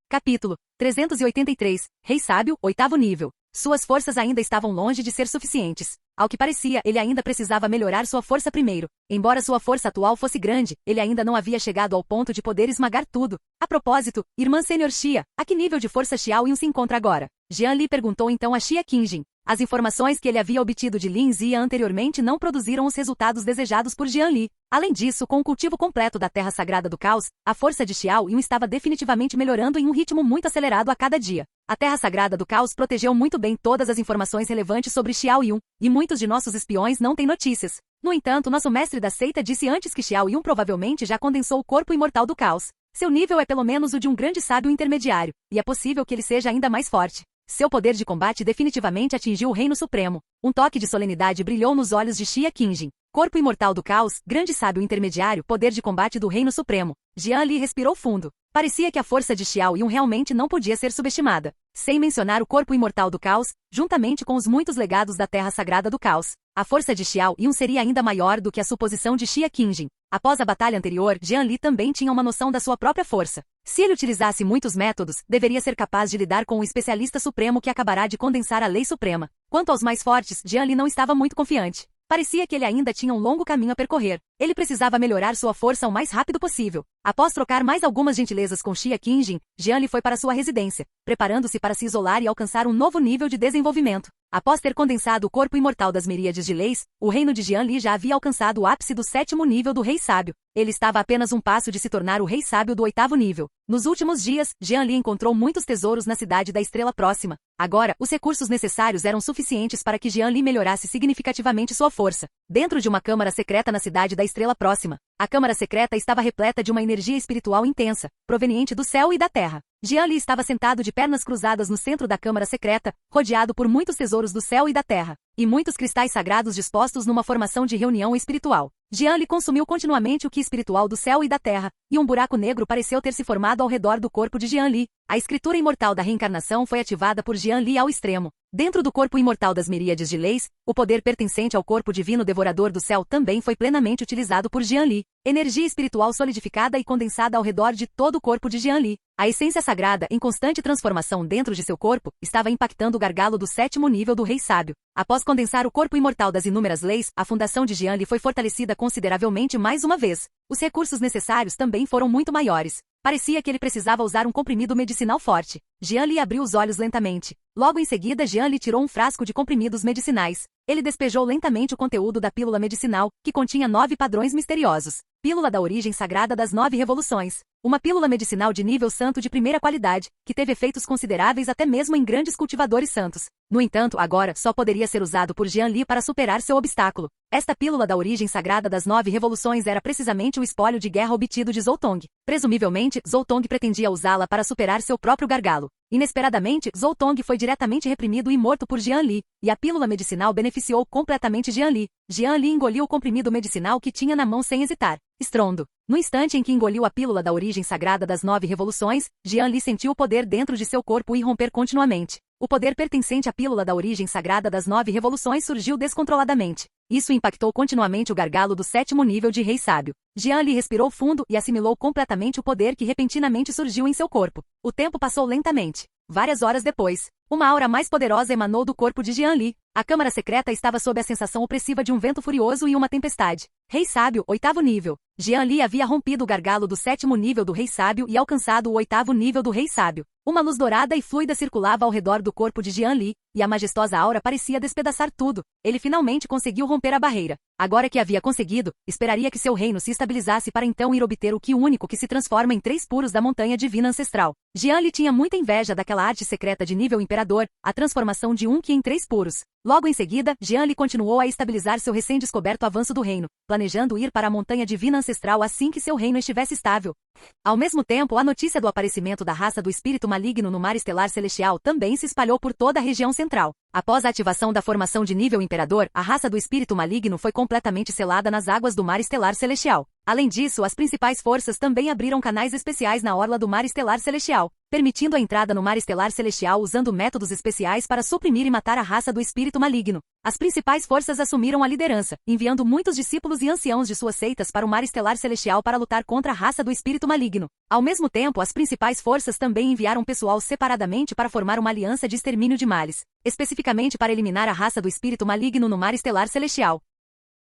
Capítulo 383, Rei Sábio, 8º nível. Suas forças ainda estavam longe de ser suficientes. Ao que parecia, ele ainda precisava melhorar sua força primeiro. Embora sua força atual fosse grande, ele ainda não havia chegado ao ponto de poder esmagar tudo. A propósito, irmã Sênior Xia, a que nível de força Xiao Yun se encontra agora? Jian Li perguntou então a Xia Qingjin. As informações que ele havia obtido de Lin Zia anteriormente não produziram os resultados desejados por Jian Li. Além disso, com o cultivo completo da Terra Sagrada do Caos, a força de Xiao Yun estava definitivamente melhorando em um ritmo muito acelerado a cada dia. A Terra Sagrada do Caos protegeu muito bem todas as informações relevantes sobre Xiao Yun, e muitos de nossos espiões não têm notícias. No entanto, nosso mestre da seita disse antes que Xiao Yun provavelmente já condensou o corpo imortal do Caos. Seu nível é pelo menos o de um grande sábio intermediário, e é possível que ele seja ainda mais forte. Seu poder de combate definitivamente atingiu o Reino Supremo. Um toque de solenidade brilhou nos olhos de Xia Qingjin. Corpo imortal do caos, grande sábio intermediário, poder de combate do Reino Supremo. Jian Li respirou fundo. Parecia que a força de Xiao Yun realmente não podia ser subestimada. Sem mencionar o corpo imortal do caos, juntamente com os muitos legados da Terra Sagrada do Caos, a força de Xiao Yun seria ainda maior do que a suposição de Xia Qingjin. Após a batalha anterior, Jian Li também tinha uma noção da sua própria força. Se ele utilizasse muitos métodos, deveria ser capaz de lidar com o especialista supremo que acabará de condensar a lei suprema. Quanto aos mais fortes, Jian Li não estava muito confiante. Parecia que ele ainda tinha um longo caminho a percorrer. Ele precisava melhorar sua força o mais rápido possível. Após trocar mais algumas gentilezas com Xia Qingjin, Jianli foi para sua residência, preparando-se para se isolar e alcançar um novo nível de desenvolvimento. Após ter condensado o corpo imortal das miríades de leis, o reino de Jianli já havia alcançado o ápice do 7º nível do Rei Sábio. Ele estava a apenas um passo de se tornar o Rei Sábio do 8º nível. Nos últimos dias, Jianli encontrou muitos tesouros na cidade da Estrela Próxima. Agora, os recursos necessários eram suficientes para que Jianli melhorasse significativamente sua força. Dentro de uma câmara secreta na cidade da Estrela Próxima, a câmara secreta estava repleta de uma energia espiritual intensa, proveniente do céu e da terra. Jianli estava sentado de pernas cruzadas no centro da câmara secreta, rodeado por muitos tesouros do céu e da terra, e muitos cristais sagrados dispostos numa formação de reunião espiritual. Jianli consumiu continuamente o ki espiritual do céu e da terra, e um buraco negro pareceu ter se formado ao redor do corpo de Jianli. A escritura imortal da reencarnação foi ativada por Jianli ao extremo. Dentro do corpo imortal das miríades de leis, o poder pertencente ao corpo divino devorador do céu também foi plenamente utilizado por Jianli. Energia espiritual solidificada e condensada ao redor de todo o corpo de Jianli. A essência sagrada, em constante transformação dentro de seu corpo, estava impactando o gargalo do 7º nível do Rei Sábio. Após condensar o corpo imortal das inúmeras leis, a fundação de Jianli foi fortalecida consideravelmente mais uma vez. Os recursos necessários também foram muito maiores. Parecia que ele precisava usar um comprimido medicinal forte. Jianli abriu os olhos lentamente. Logo em seguida, Jianli tirou um frasco de comprimidos medicinais. Ele despejou lentamente o conteúdo da pílula medicinal, que continha 9 padrões misteriosos. Pílula da origem sagrada das 9 revoluções. Uma pílula medicinal de nível santo de primeira qualidade, que teve efeitos consideráveis até mesmo em grandes cultivadores santos. No entanto, agora só poderia ser usado por Jianli para superar seu obstáculo. Esta pílula da origem sagrada das 9 revoluções era precisamente o espólio de guerra obtido de Zhoutong. Presumivelmente, Zhoutong pretendia usá-la para superar seu próprio gargalo. Inesperadamente, Zhoutong foi diretamente reprimido e morto por Jianli, e a pílula medicinal beneficiou completamente Jianli. Jianli engoliu o comprimido medicinal que tinha na mão sem hesitar. Estrondo. No instante em que engoliu a pílula da origem sagrada das 9 revoluções, Jianli sentiu o poder dentro de seu corpo irromper continuamente. O poder pertencente à pílula da origem sagrada das 9 revoluções surgiu descontroladamente. Isso impactou continuamente o gargalo do 7º nível de Rei Sábio. Jianli respirou fundo e assimilou completamente o poder que repentinamente surgiu em seu corpo. O tempo passou lentamente. Várias horas depois, uma aura mais poderosa emanou do corpo de Jianli. A câmara secreta estava sob a sensação opressiva de um vento furioso e uma tempestade. Rei Sábio, 8º nível. Jianli havia rompido o gargalo do 7º nível do Rei Sábio e alcançado o 8º nível do Rei Sábio. Uma luz dourada e fluida circulava ao redor do corpo de Jianli, e a majestosa aura parecia despedaçar tudo. Ele finalmente conseguiu romper a barreira. Agora que havia conseguido, esperaria que seu reino se estabilizasse para então ir obter o ki único que se transforma em 3 puros da montanha divina ancestral. Jianli tinha muita inveja daquela arte secreta de nível imperador, a transformação de um ki em 3 puros. Logo em seguida, Jianli continuou a estabilizar seu recém-descoberto avanço do reino, planejando ir para a montanha divina ancestral assim que seu reino estivesse estável. Ao mesmo tempo, a notícia do aparecimento da raça do espírito maligno no mar estelar celestial também se espalhou por toda a região central. Após a ativação da formação de nível imperador, a raça do espírito maligno foi completamente selada nas águas do mar estelar celestial. Além disso, as principais forças também abriram canais especiais na orla do mar estelar celestial, permitindo a entrada no mar estelar celestial usando métodos especiais para suprimir e matar a raça do espírito maligno. As principais forças assumiram a liderança, enviando muitos discípulos e anciãos de suas seitas para o mar estelar celestial para lutar contra a raça do espírito maligno. Ao mesmo tempo, as principais forças também enviaram pessoal separadamente para formar uma aliança de extermínio de males, especificamente para eliminar a raça do espírito maligno no mar estelar celestial.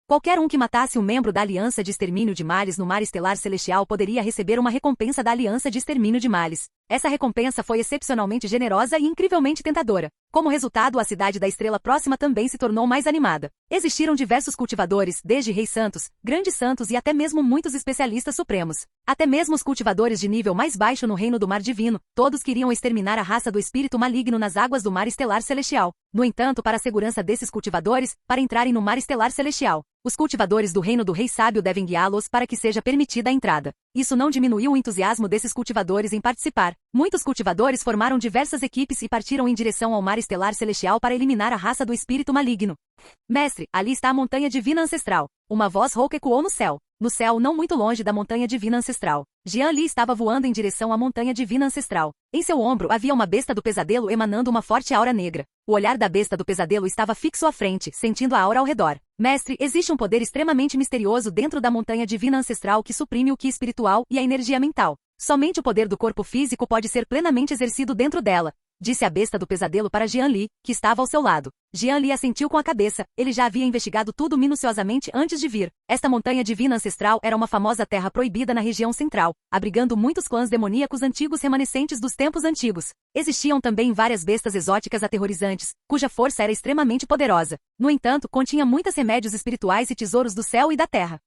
Qualquer um que matasse um membro da Aliança de Extermínio de Males no Mar Estelar Celestial poderia receber uma recompensa da Aliança de Extermínio de Males. Essa recompensa foi excepcionalmente generosa e incrivelmente tentadora. Como resultado, a cidade da Estrela Próxima também se tornou mais animada. Existiram diversos cultivadores, desde reis santos, grandes santos e até mesmo muitos especialistas supremos. Até mesmo os cultivadores de nível mais baixo no Reino do Mar Divino, todos queriam exterminar a raça do espírito maligno nas águas do Mar Estelar Celestial. No entanto, para a segurança desses cultivadores, para entrarem no Mar Estelar Celestial, os cultivadores do Reino do Rei Sábio devem guiá-los para que seja permitida a entrada. Isso não diminuiu o entusiasmo desses cultivadores em participar. Muitos cultivadores formaram diversas equipes e partiram em direção ao Mar Estelar Celestial para eliminar a raça do espírito maligno. Mestre, ali está a Montanha Divina Ancestral. Uma voz rouca ecoou no céu. No céu, não muito longe da Montanha Divina Ancestral, Jianli estava voando em direção à Montanha Divina Ancestral. Em seu ombro havia uma besta do pesadelo emanando uma forte aura negra. O olhar da besta do pesadelo estava fixo à frente, sentindo a aura ao redor. Mestre, existe um poder extremamente misterioso dentro da Montanha Divina Ancestral que suprime o ki espiritual e a energia mental. Somente o poder do corpo físico pode ser plenamente exercido dentro dela. disse a besta do pesadelo para Jian Li, que estava ao seu lado. Jian Li assentiu com a cabeça, ele já havia investigado tudo minuciosamente antes de vir. Esta montanha divina ancestral era uma famosa terra proibida na região central, abrigando muitos clãs demoníacos antigos remanescentes dos tempos antigos. Existiam também várias bestas exóticas aterrorizantes, cuja força era extremamente poderosa. No entanto, continha muitos remédios espirituais e tesouros do céu e da terra.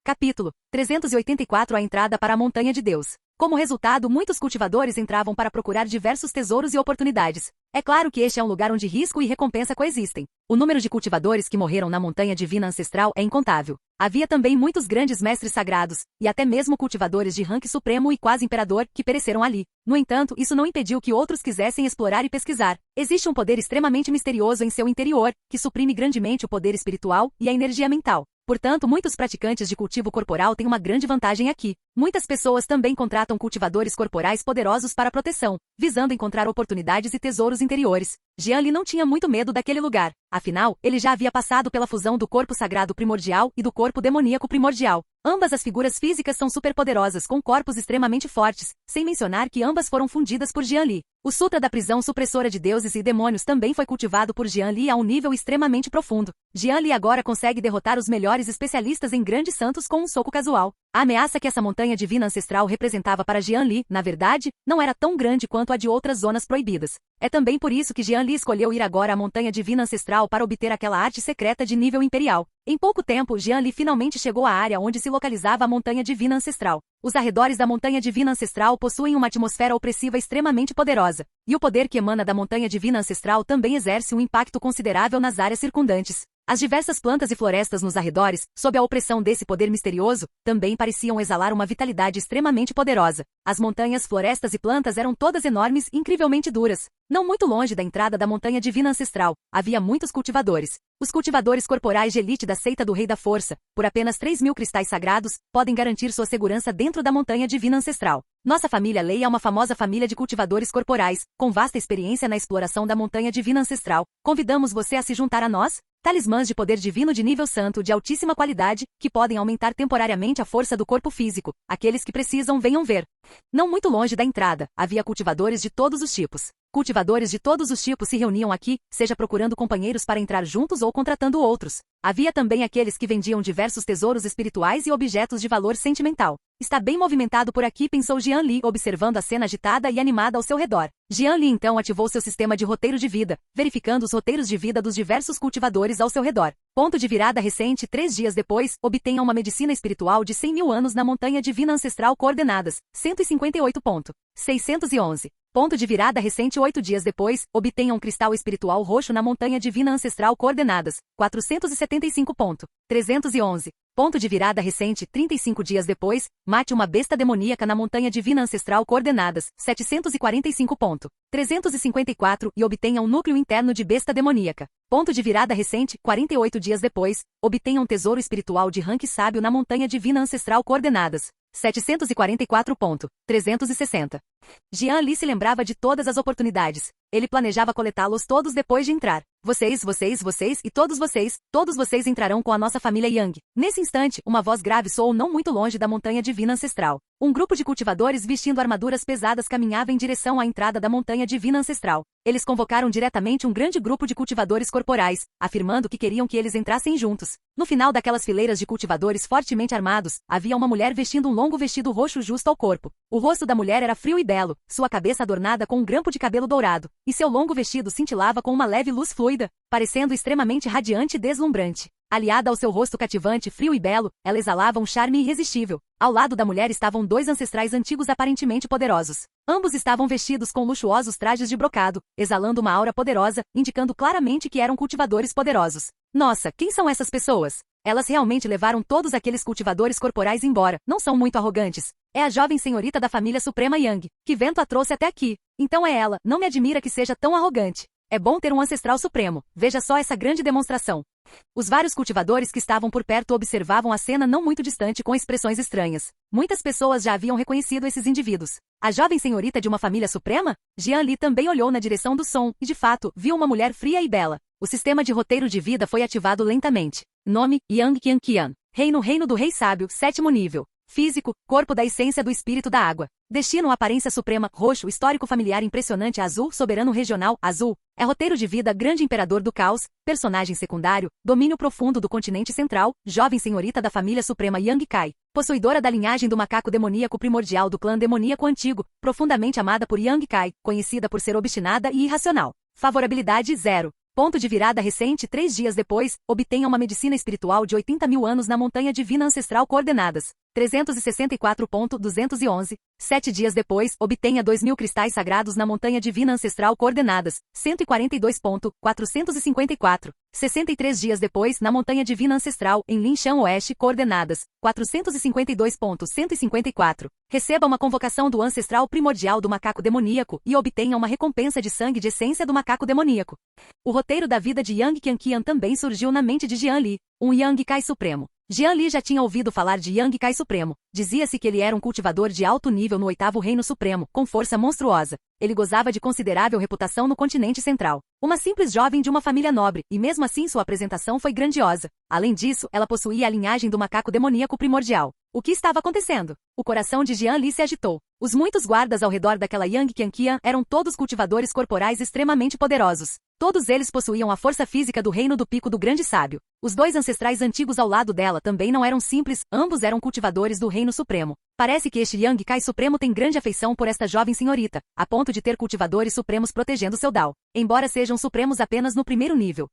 Capítulo 384. A entrada para a Montanha de Deus. Como resultado, muitos cultivadores entravam para procurar diversos tesouros e oportunidades. É claro que este é um lugar onde risco e recompensa coexistem. O número de cultivadores que morreram na Montanha Divina Ancestral é incontável. Havia também muitos grandes mestres sagrados, e até mesmo cultivadores de rank supremo e quase imperador, que pereceram ali. No entanto, isso não impediu que outros quisessem explorar e pesquisar. Existe um poder extremamente misterioso em seu interior, que suprime grandemente o poder espiritual e a energia mental. Portanto, muitos praticantes de cultivo corporal têm uma grande vantagem aqui. Muitas pessoas também contratam cultivadores corporais poderosos para proteção, visando encontrar oportunidades e tesouros interiores. Jian Li não tinha muito medo daquele lugar. Afinal, ele já havia passado pela fusão do corpo sagrado primordial e do corpo demoníaco primordial. Ambas as figuras físicas são superpoderosas com corpos extremamente fortes, sem mencionar que ambas foram fundidas por Jian Li. O Sutra da Prisão Supressora de Deuses e Demônios também foi cultivado por Jian Li a um nível extremamente profundo. Jian Li agora consegue derrotar os melhores especialistas em grandes santos com um soco casual. A ameaça que essa montanha divina ancestral representava para Jian Li, na verdade, não era tão grande quanto a de outras zonas proibidas. É também por isso que Jian Li escolheu ir agora à montanha divina ancestral para obter aquela arte secreta de nível imperial. Em pouco tempo, Jian Li finalmente chegou à área onde se localizava a montanha divina ancestral. Os arredores da montanha divina ancestral possuem uma atmosfera opressiva extremamente poderosa, e o poder que emana da montanha divina ancestral também exerce um impacto considerável nas áreas circundantes. As diversas plantas e florestas nos arredores, sob a opressão desse poder misterioso, também pareciam exalar uma vitalidade extremamente poderosa. As montanhas, florestas e plantas eram todas enormes e incrivelmente duras. Não muito longe da entrada da montanha divina ancestral, havia muitos cultivadores. Os cultivadores corporais de elite da seita do Rei da Força, por apenas 3.000 cristais sagrados, podem garantir sua segurança dentro da montanha divina ancestral. Nossa família Lei é uma famosa família de cultivadores corporais, com vasta experiência na exploração da montanha divina ancestral. Convidamos você a se juntar a nós? Talismãs de poder divino de nível santo de altíssima qualidade, que podem aumentar temporariamente a força do corpo físico. Aqueles que precisam venham ver. Não muito longe da entrada, havia cultivadores de todos os tipos. Cultivadores de todos os tipos se reuniam aqui, seja procurando companheiros para entrar juntos ou contratando outros. Havia também aqueles que vendiam diversos tesouros espirituais e objetos de valor sentimental. Está bem movimentado por aqui, pensou Jian Li, observando a cena agitada e animada ao seu redor. Jian Li então ativou seu sistema de roteiro de vida, verificando os roteiros de vida dos diversos cultivadores ao seu redor. Ponto de virada recente: 3 dias depois, obtenha uma medicina espiritual de 100.000 anos na montanha divina ancestral coordenadas, 158.611. Ponto de virada recente: 8 dias depois, obtenha um cristal espiritual roxo na montanha divina ancestral coordenadas, 475.311. Ponto de virada recente: 35 dias depois, mate uma besta demoníaca na montanha divina ancestral coordenadas, 745.354 e obtenha um núcleo interno de besta demoníaca. Ponto de virada recente: 48 dias depois, obtenha um tesouro espiritual de rank sábio na montanha divina ancestral coordenadas, 744.360. Jian Li se lembrava de todas as oportunidades. Ele planejava coletá-los todos depois de entrar. Vocês e todos vocês entrarão com a nossa família Yang. Nesse instante, uma voz grave soou não muito longe da montanha divina ancestral. Um grupo de cultivadores vestindo armaduras pesadas caminhava em direção à entrada da montanha divina ancestral. Eles convocaram diretamente um grande grupo de cultivadores corporais, afirmando que queriam que eles entrassem juntos. No final daquelas fileiras de cultivadores fortemente armados, havia uma mulher vestindo um longo vestido roxo justo ao corpo. O rosto da mulher era frio e belo, sua cabeça adornada com um grampo de cabelo dourado, e seu longo vestido cintilava com uma leve luz fluida, parecendo extremamente radiante e deslumbrante. Aliada ao seu rosto cativante, frio e belo, ela exalava um charme irresistível. Ao lado da mulher estavam 2 ancestrais antigos aparentemente poderosos. Ambos estavam vestidos com luxuosos trajes de brocado, exalando uma aura poderosa, indicando claramente que eram cultivadores poderosos. Nossa, quem são essas pessoas? Elas realmente levaram todos aqueles cultivadores corporais embora, não são muito arrogantes. É a jovem senhorita da família Suprema Yang, que vento a trouxe até aqui. Então é ela, não me admira que seja tão arrogante. É bom ter um ancestral supremo, veja só essa grande demonstração. Os vários cultivadores que estavam por perto observavam a cena não muito distante com expressões estranhas. Muitas pessoas já haviam reconhecido esses indivíduos. A jovem senhorita de uma família suprema? Jian Li também olhou na direção do som e, de fato, viu uma mulher fria e bela. O sistema de roteiro de vida foi ativado lentamente. Nome: Yang Qianqian. Reino do Rei Sábio, 7º nível. Físico, corpo da essência do espírito da água. Destino, aparência suprema, roxo, histórico familiar impressionante, azul, soberano regional, azul. É roteiro de vida, grande imperador do caos, personagem secundário, domínio profundo do continente central, jovem senhorita da família suprema Yang Kai, possuidora da linhagem do macaco demoníaco primordial do clã demoníaco antigo, profundamente amada por Yang Kai, conhecida por ser obstinada e irracional. Favorabilidade 0. Ponto de virada recente. 3 dias depois, obtenha uma medicina espiritual de 80 mil anos na Montanha Divina Ancestral Coordenadas 364.211. 7 dias depois, obtenha 2.000 cristais sagrados na Montanha Divina Ancestral Coordenadas 142.454. 63 dias depois, na Montanha Divina Ancestral, em Linshan Oeste Coordenadas 452.154. Receba uma convocação do Ancestral Primordial do Macaco Demoníaco e obtenha uma recompensa de sangue de essência do Macaco Demoníaco. O roteiro da vida de Yang Qianqian também surgiu na mente de Jian Li, um Yang Kai Supremo. Jian Li já tinha ouvido falar de Yang Kai Supremo. Dizia-se que ele era um cultivador de alto nível no 8º Reino Supremo, com força monstruosa. Ele gozava de considerável reputação no continente central. Uma simples jovem de uma família nobre, e mesmo assim sua apresentação foi grandiosa. Além disso, ela possuía a linhagem do macaco demoníaco primordial. O que estava acontecendo? O coração de Jian Li se agitou. Os muitos guardas ao redor daquela Yang Qianqian eram todos cultivadores corporais extremamente poderosos. Todos eles possuíam a força física do reino do pico do grande sábio. Os 2 ancestrais antigos ao lado dela também não eram simples, ambos eram cultivadores do reino supremo. Parece que este Yang Kai Supremo tem grande afeição por esta jovem senhorita, a ponto de ter cultivadores supremos protegendo seu Dao, embora sejam supremos apenas no primeiro nível.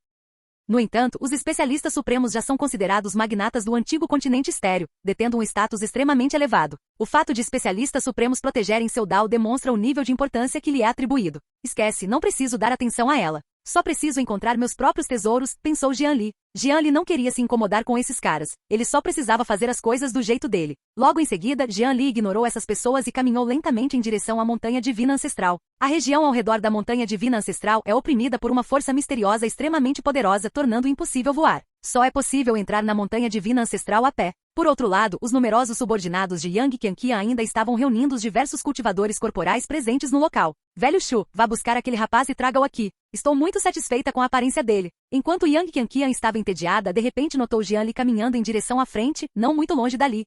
No entanto, os especialistas supremos já são considerados magnatas do antigo continente estéreo, detendo um status extremamente elevado. O fato de especialistas supremos protegerem seu Dao demonstra o nível de importância que lhe é atribuído. Esquece, não preciso dar atenção a ela. Só preciso encontrar meus próprios tesouros, pensou Jian Li. Jian Li não queria se incomodar com esses caras. Ele só precisava fazer as coisas do jeito dele. Logo em seguida, Jian Li ignorou essas pessoas e caminhou lentamente em direção à Montanha Divina Ancestral. A região ao redor da Montanha Divina Ancestral é oprimida por uma força misteriosa extremamente poderosa, tornando impossível voar. Só é possível entrar na Montanha Divina Ancestral a pé. Por outro lado, os numerosos subordinados de Yang Qianqian ainda estavam reunindo os diversos cultivadores corporais presentes no local. Velho Shu, vá buscar aquele rapaz e traga-o aqui. Estou muito satisfeita com a aparência dele. Enquanto Yang Qianqian estava entediada, de repente notou Jian Li caminhando em direção à frente, não muito longe dali.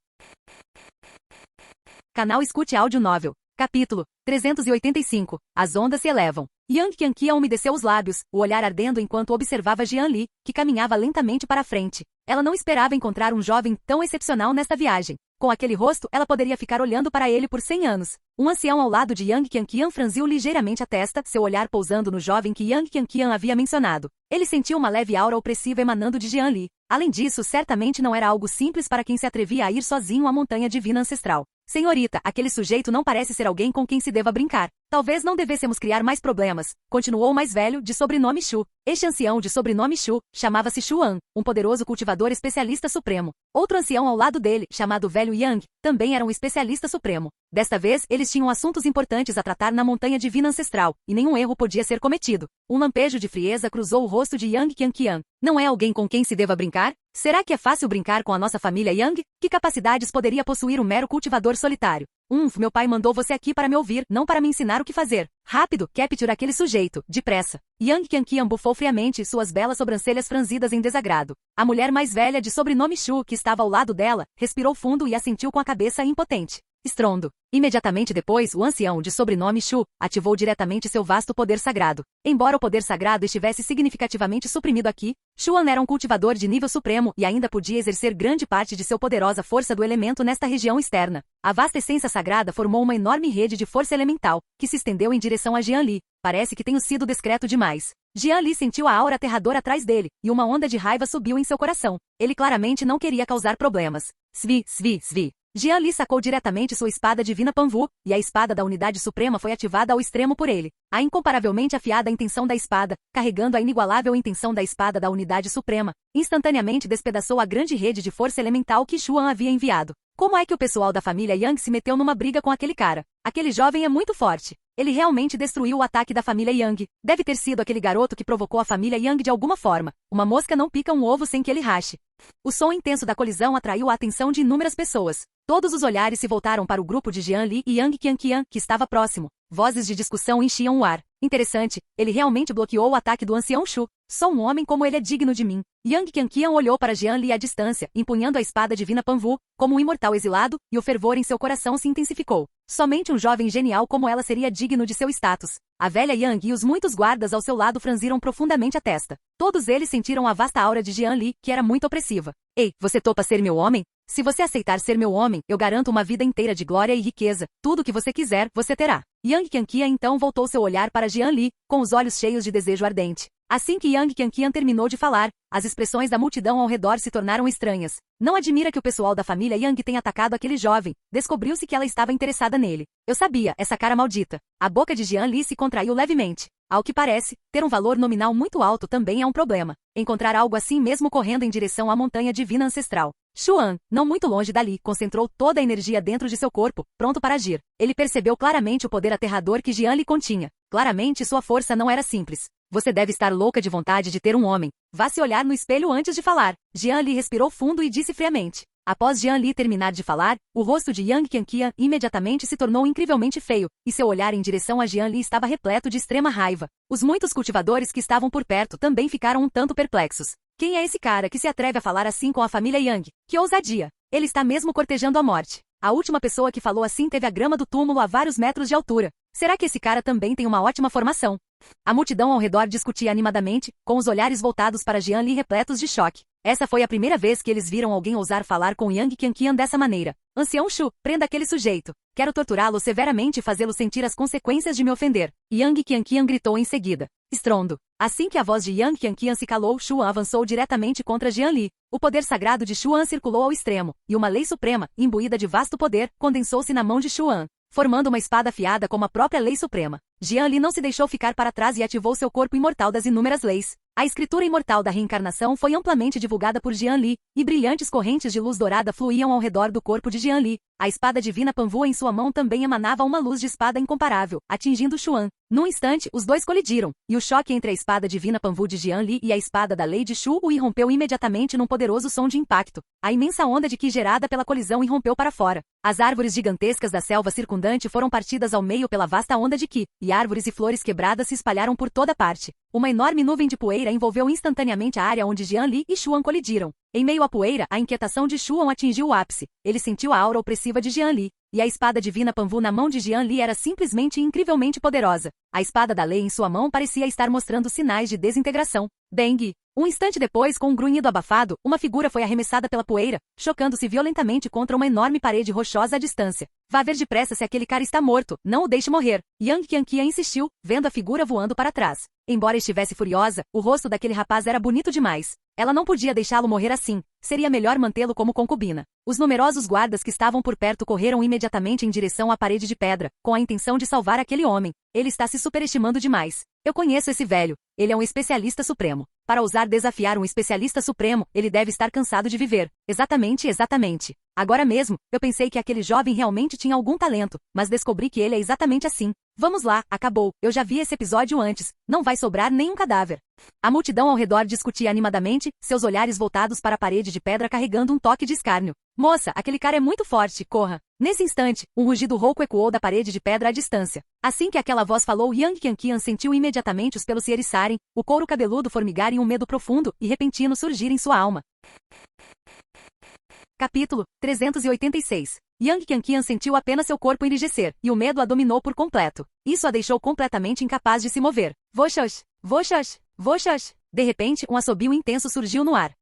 Canal Escute Áudio Novel. Capítulo 385. As ondas se elevam. Yang Qianqian umedeceu os lábios, o olhar ardendo enquanto observava Jian Li, que caminhava lentamente para a frente. Ela não esperava encontrar um jovem tão excepcional nesta viagem. Com aquele rosto, ela poderia ficar olhando para ele por 100 anos. Um ancião ao lado de Yang Qianqian franziu ligeiramente a testa, seu olhar pousando no jovem que Yang Qianqian havia mencionado. Ele sentiu uma leve aura opressiva emanando de Jian Li. Além disso, certamente não era algo simples para quem se atrevia a ir sozinho à Montanha Divina Ancestral. Senhorita, aquele sujeito não parece ser alguém com quem se deva brincar. Talvez não devêssemos criar mais problemas, continuou o mais velho, de sobrenome Shu. Este ancião de sobrenome Shu chamava-se Xuan, um poderoso cultivador especialista supremo. Outro ancião ao lado dele, chamado Velho Yang, também era um especialista supremo. Desta vez, eles tinham assuntos importantes a tratar na Montanha Divina Ancestral, e nenhum erro podia ser cometido. Um lampejo de frieza cruzou o rosto de Yang Qianqian. Não é alguém com quem se deva brincar? Será que é fácil brincar com a nossa família Yang? Que capacidades poderia possuir um mero cultivador solitário? Meu pai mandou você aqui para me ouvir, não para me ensinar o que fazer. Rápido, capture aquele sujeito, depressa. Yang Qianqian bufou friamente, suas belas sobrancelhas franzidas em desagrado. A mulher mais velha de sobrenome Shu, que estava ao lado dela, respirou fundo e assentiu com a cabeça impotente. Estrondo. Imediatamente depois, o ancião de sobrenome Shu ativou diretamente seu vasto poder sagrado. Embora o poder sagrado estivesse significativamente suprimido aqui, Xuan era um cultivador de nível supremo e ainda podia exercer grande parte de seu poderosa força do elemento nesta região externa. A vasta essência sagrada formou uma enorme rede de força elemental, que se estendeu em direção a Jian Li. Parece que tenho sido discreto demais. Jian Li sentiu a aura aterradora atrás dele, e uma onda de raiva subiu em seu coração. Ele claramente não queria causar problemas. Svi, svi, svi. Jian Li sacou diretamente sua espada divina Panvu, e a espada da unidade suprema foi ativada ao extremo por ele. A incomparavelmente afiada intenção da espada, carregando a inigualável intenção da espada da unidade suprema, instantaneamente despedaçou a grande rede de força elemental que Xuan havia enviado. Como é que o pessoal da família Yang se meteu numa briga com aquele cara? Aquele jovem é muito forte. Ele realmente destruiu o ataque da família Yang. Deve ter sido aquele garoto que provocou a família Yang de alguma forma. Uma mosca não pica um ovo sem que ele rache. O som intenso da colisão atraiu a atenção de inúmeras pessoas. Todos os olhares se voltaram para o grupo de Jian Li e Yang Qianqian, que estava próximo. Vozes de discussão enchiam o ar. Interessante, ele realmente bloqueou o ataque do ancião Shu. Só um homem como ele é digno de mim. Yang Qianqian olhou para Jian Li à distância, empunhando a espada divina Panvu, como um imortal exilado, e o fervor em seu coração se intensificou. Somente um jovem genial como ela seria digno de seu status. A velha Yang e os muitos guardas ao seu lado franziram profundamente a testa. Todos eles sentiram a vasta aura de Jian Li, que era muito opressiva. Ei, você topa ser meu homem? Se você aceitar ser meu homem, eu garanto uma vida inteira de glória e riqueza. Tudo o que você quiser, você terá. Yang Qianqian então voltou seu olhar para Jian Li, com os olhos cheios de desejo ardente. Assim que Yang Qianqian terminou de falar, as expressões da multidão ao redor se tornaram estranhas. Não admira que o pessoal da família Yang tenha atacado aquele jovem. Descobriu-se que ela estava interessada nele. Eu sabia, essa cara maldita. A boca de Jian Li se contraiu levemente. Ao que parece, ter um valor nominal muito alto também é um problema. Encontrar algo assim mesmo correndo em direção à montanha divina ancestral. Xuan, não muito longe dali, concentrou toda a energia dentro de seu corpo, pronto para agir. Ele percebeu claramente o poder aterrador que Jian Li continha. Claramente sua força não era simples. Você deve estar louca de vontade de ter um homem. Vá se olhar no espelho antes de falar. Jian Li respirou fundo e disse friamente. Após Jian Li terminar de falar, o rosto de Yang Qianqian imediatamente se tornou incrivelmente feio, e seu olhar em direção a Jian Li estava repleto de extrema raiva. Os muitos cultivadores que estavam por perto também ficaram um tanto perplexos. Quem é esse cara que se atreve a falar assim com a família Yang? Que ousadia! Ele está mesmo cortejando a morte. A última pessoa que falou assim teve a grama do túmulo a vários metros de altura. Será que esse cara também tem uma ótima formação? A multidão ao redor discutia animadamente, com os olhares voltados para Jian Li repletos de choque. Essa foi a primeira vez que eles viram alguém ousar falar com Yang Qianqian dessa maneira. Ancião Shu, prenda aquele sujeito. Quero torturá-lo severamente e fazê-lo sentir as consequências de me ofender. Yang Qianqian gritou em seguida. Estrondo. Assim que a voz de Yang Qianqian se calou, Xuan avançou diretamente contra Jian Li. O poder sagrado de Xuan circulou ao extremo, e uma lei suprema, imbuída de vasto poder, condensou-se na mão de Xuan, formando uma espada afiada como a própria lei suprema. Jian Li não se deixou ficar para trás e ativou seu corpo imortal das inúmeras leis. A escritura imortal da reencarnação foi amplamente divulgada por Jian Li, e brilhantes correntes de luz dourada fluíam ao redor do corpo de Jian Li. A espada divina Panvu em sua mão também emanava uma luz de espada incomparável, atingindo Xuan. Num instante, os dois colidiram, e o choque entre a espada divina Panvu de Jian Li e a espada da lei de Shu o irrompeu imediatamente num poderoso som de impacto. A imensa onda de Qi gerada pela colisão irrompeu para fora. As árvores gigantescas da selva circundante foram partidas ao meio pela vasta onda de Qi, e árvores e flores quebradas se espalharam por toda parte. Uma enorme nuvem de poeira envolveu instantaneamente a área onde Jian Li e Xuan colidiram. Em meio à poeira, a inquietação de Xuan atingiu o ápice. Ele sentiu a aura opressiva de Jian Li. E a espada divina Panvu na mão de Jian Li era simplesmente incrivelmente poderosa. A espada da lei em sua mão parecia estar mostrando sinais de desintegração. Bang! Um instante depois, com um grunhido abafado, uma figura foi arremessada pela poeira, chocando-se violentamente contra uma enorme parede rochosa à distância. Vá ver depressa se aquele cara está morto, não o deixe morrer. Yang Qianqian insistiu, vendo a figura voando para trás. Embora estivesse furiosa, o rosto daquele rapaz era bonito demais. Ela não podia deixá-lo morrer assim. Seria melhor mantê-lo como concubina. Os numerosos guardas que estavam por perto correram imediatamente em direção à parede de pedra, com a intenção de salvar aquele homem. Ele está se superestimando demais. Eu conheço esse velho. Ele é um especialista supremo. Para ousar desafiar um especialista supremo, ele deve estar cansado de viver. Exatamente, exatamente. Agora mesmo, eu pensei que aquele jovem realmente tinha algum talento, mas descobri que ele é exatamente assim. Vamos lá, acabou. Eu já vi esse episódio antes. Não vai sobrar nenhum cadáver. A multidão ao redor discutia animadamente, seus olhares voltados para a parede de pedra carregando um toque de escárnio. Moça, aquele cara é muito forte, corra. Nesse instante, um rugido rouco ecoou da parede de pedra à distância. Assim que aquela voz falou, Yang Qianqian sentiu imediatamente os pelos se eriçarem, o couro cabeludo formigar e um medo profundo e repentino surgir em sua alma. Capítulo 386. Yang Qianqian sentiu apenas seu corpo enrijecer, e o medo a dominou por completo. Isso a deixou completamente incapaz de se mover. Voxox, voxox, voxox. De repente, um assobio intenso surgiu no ar.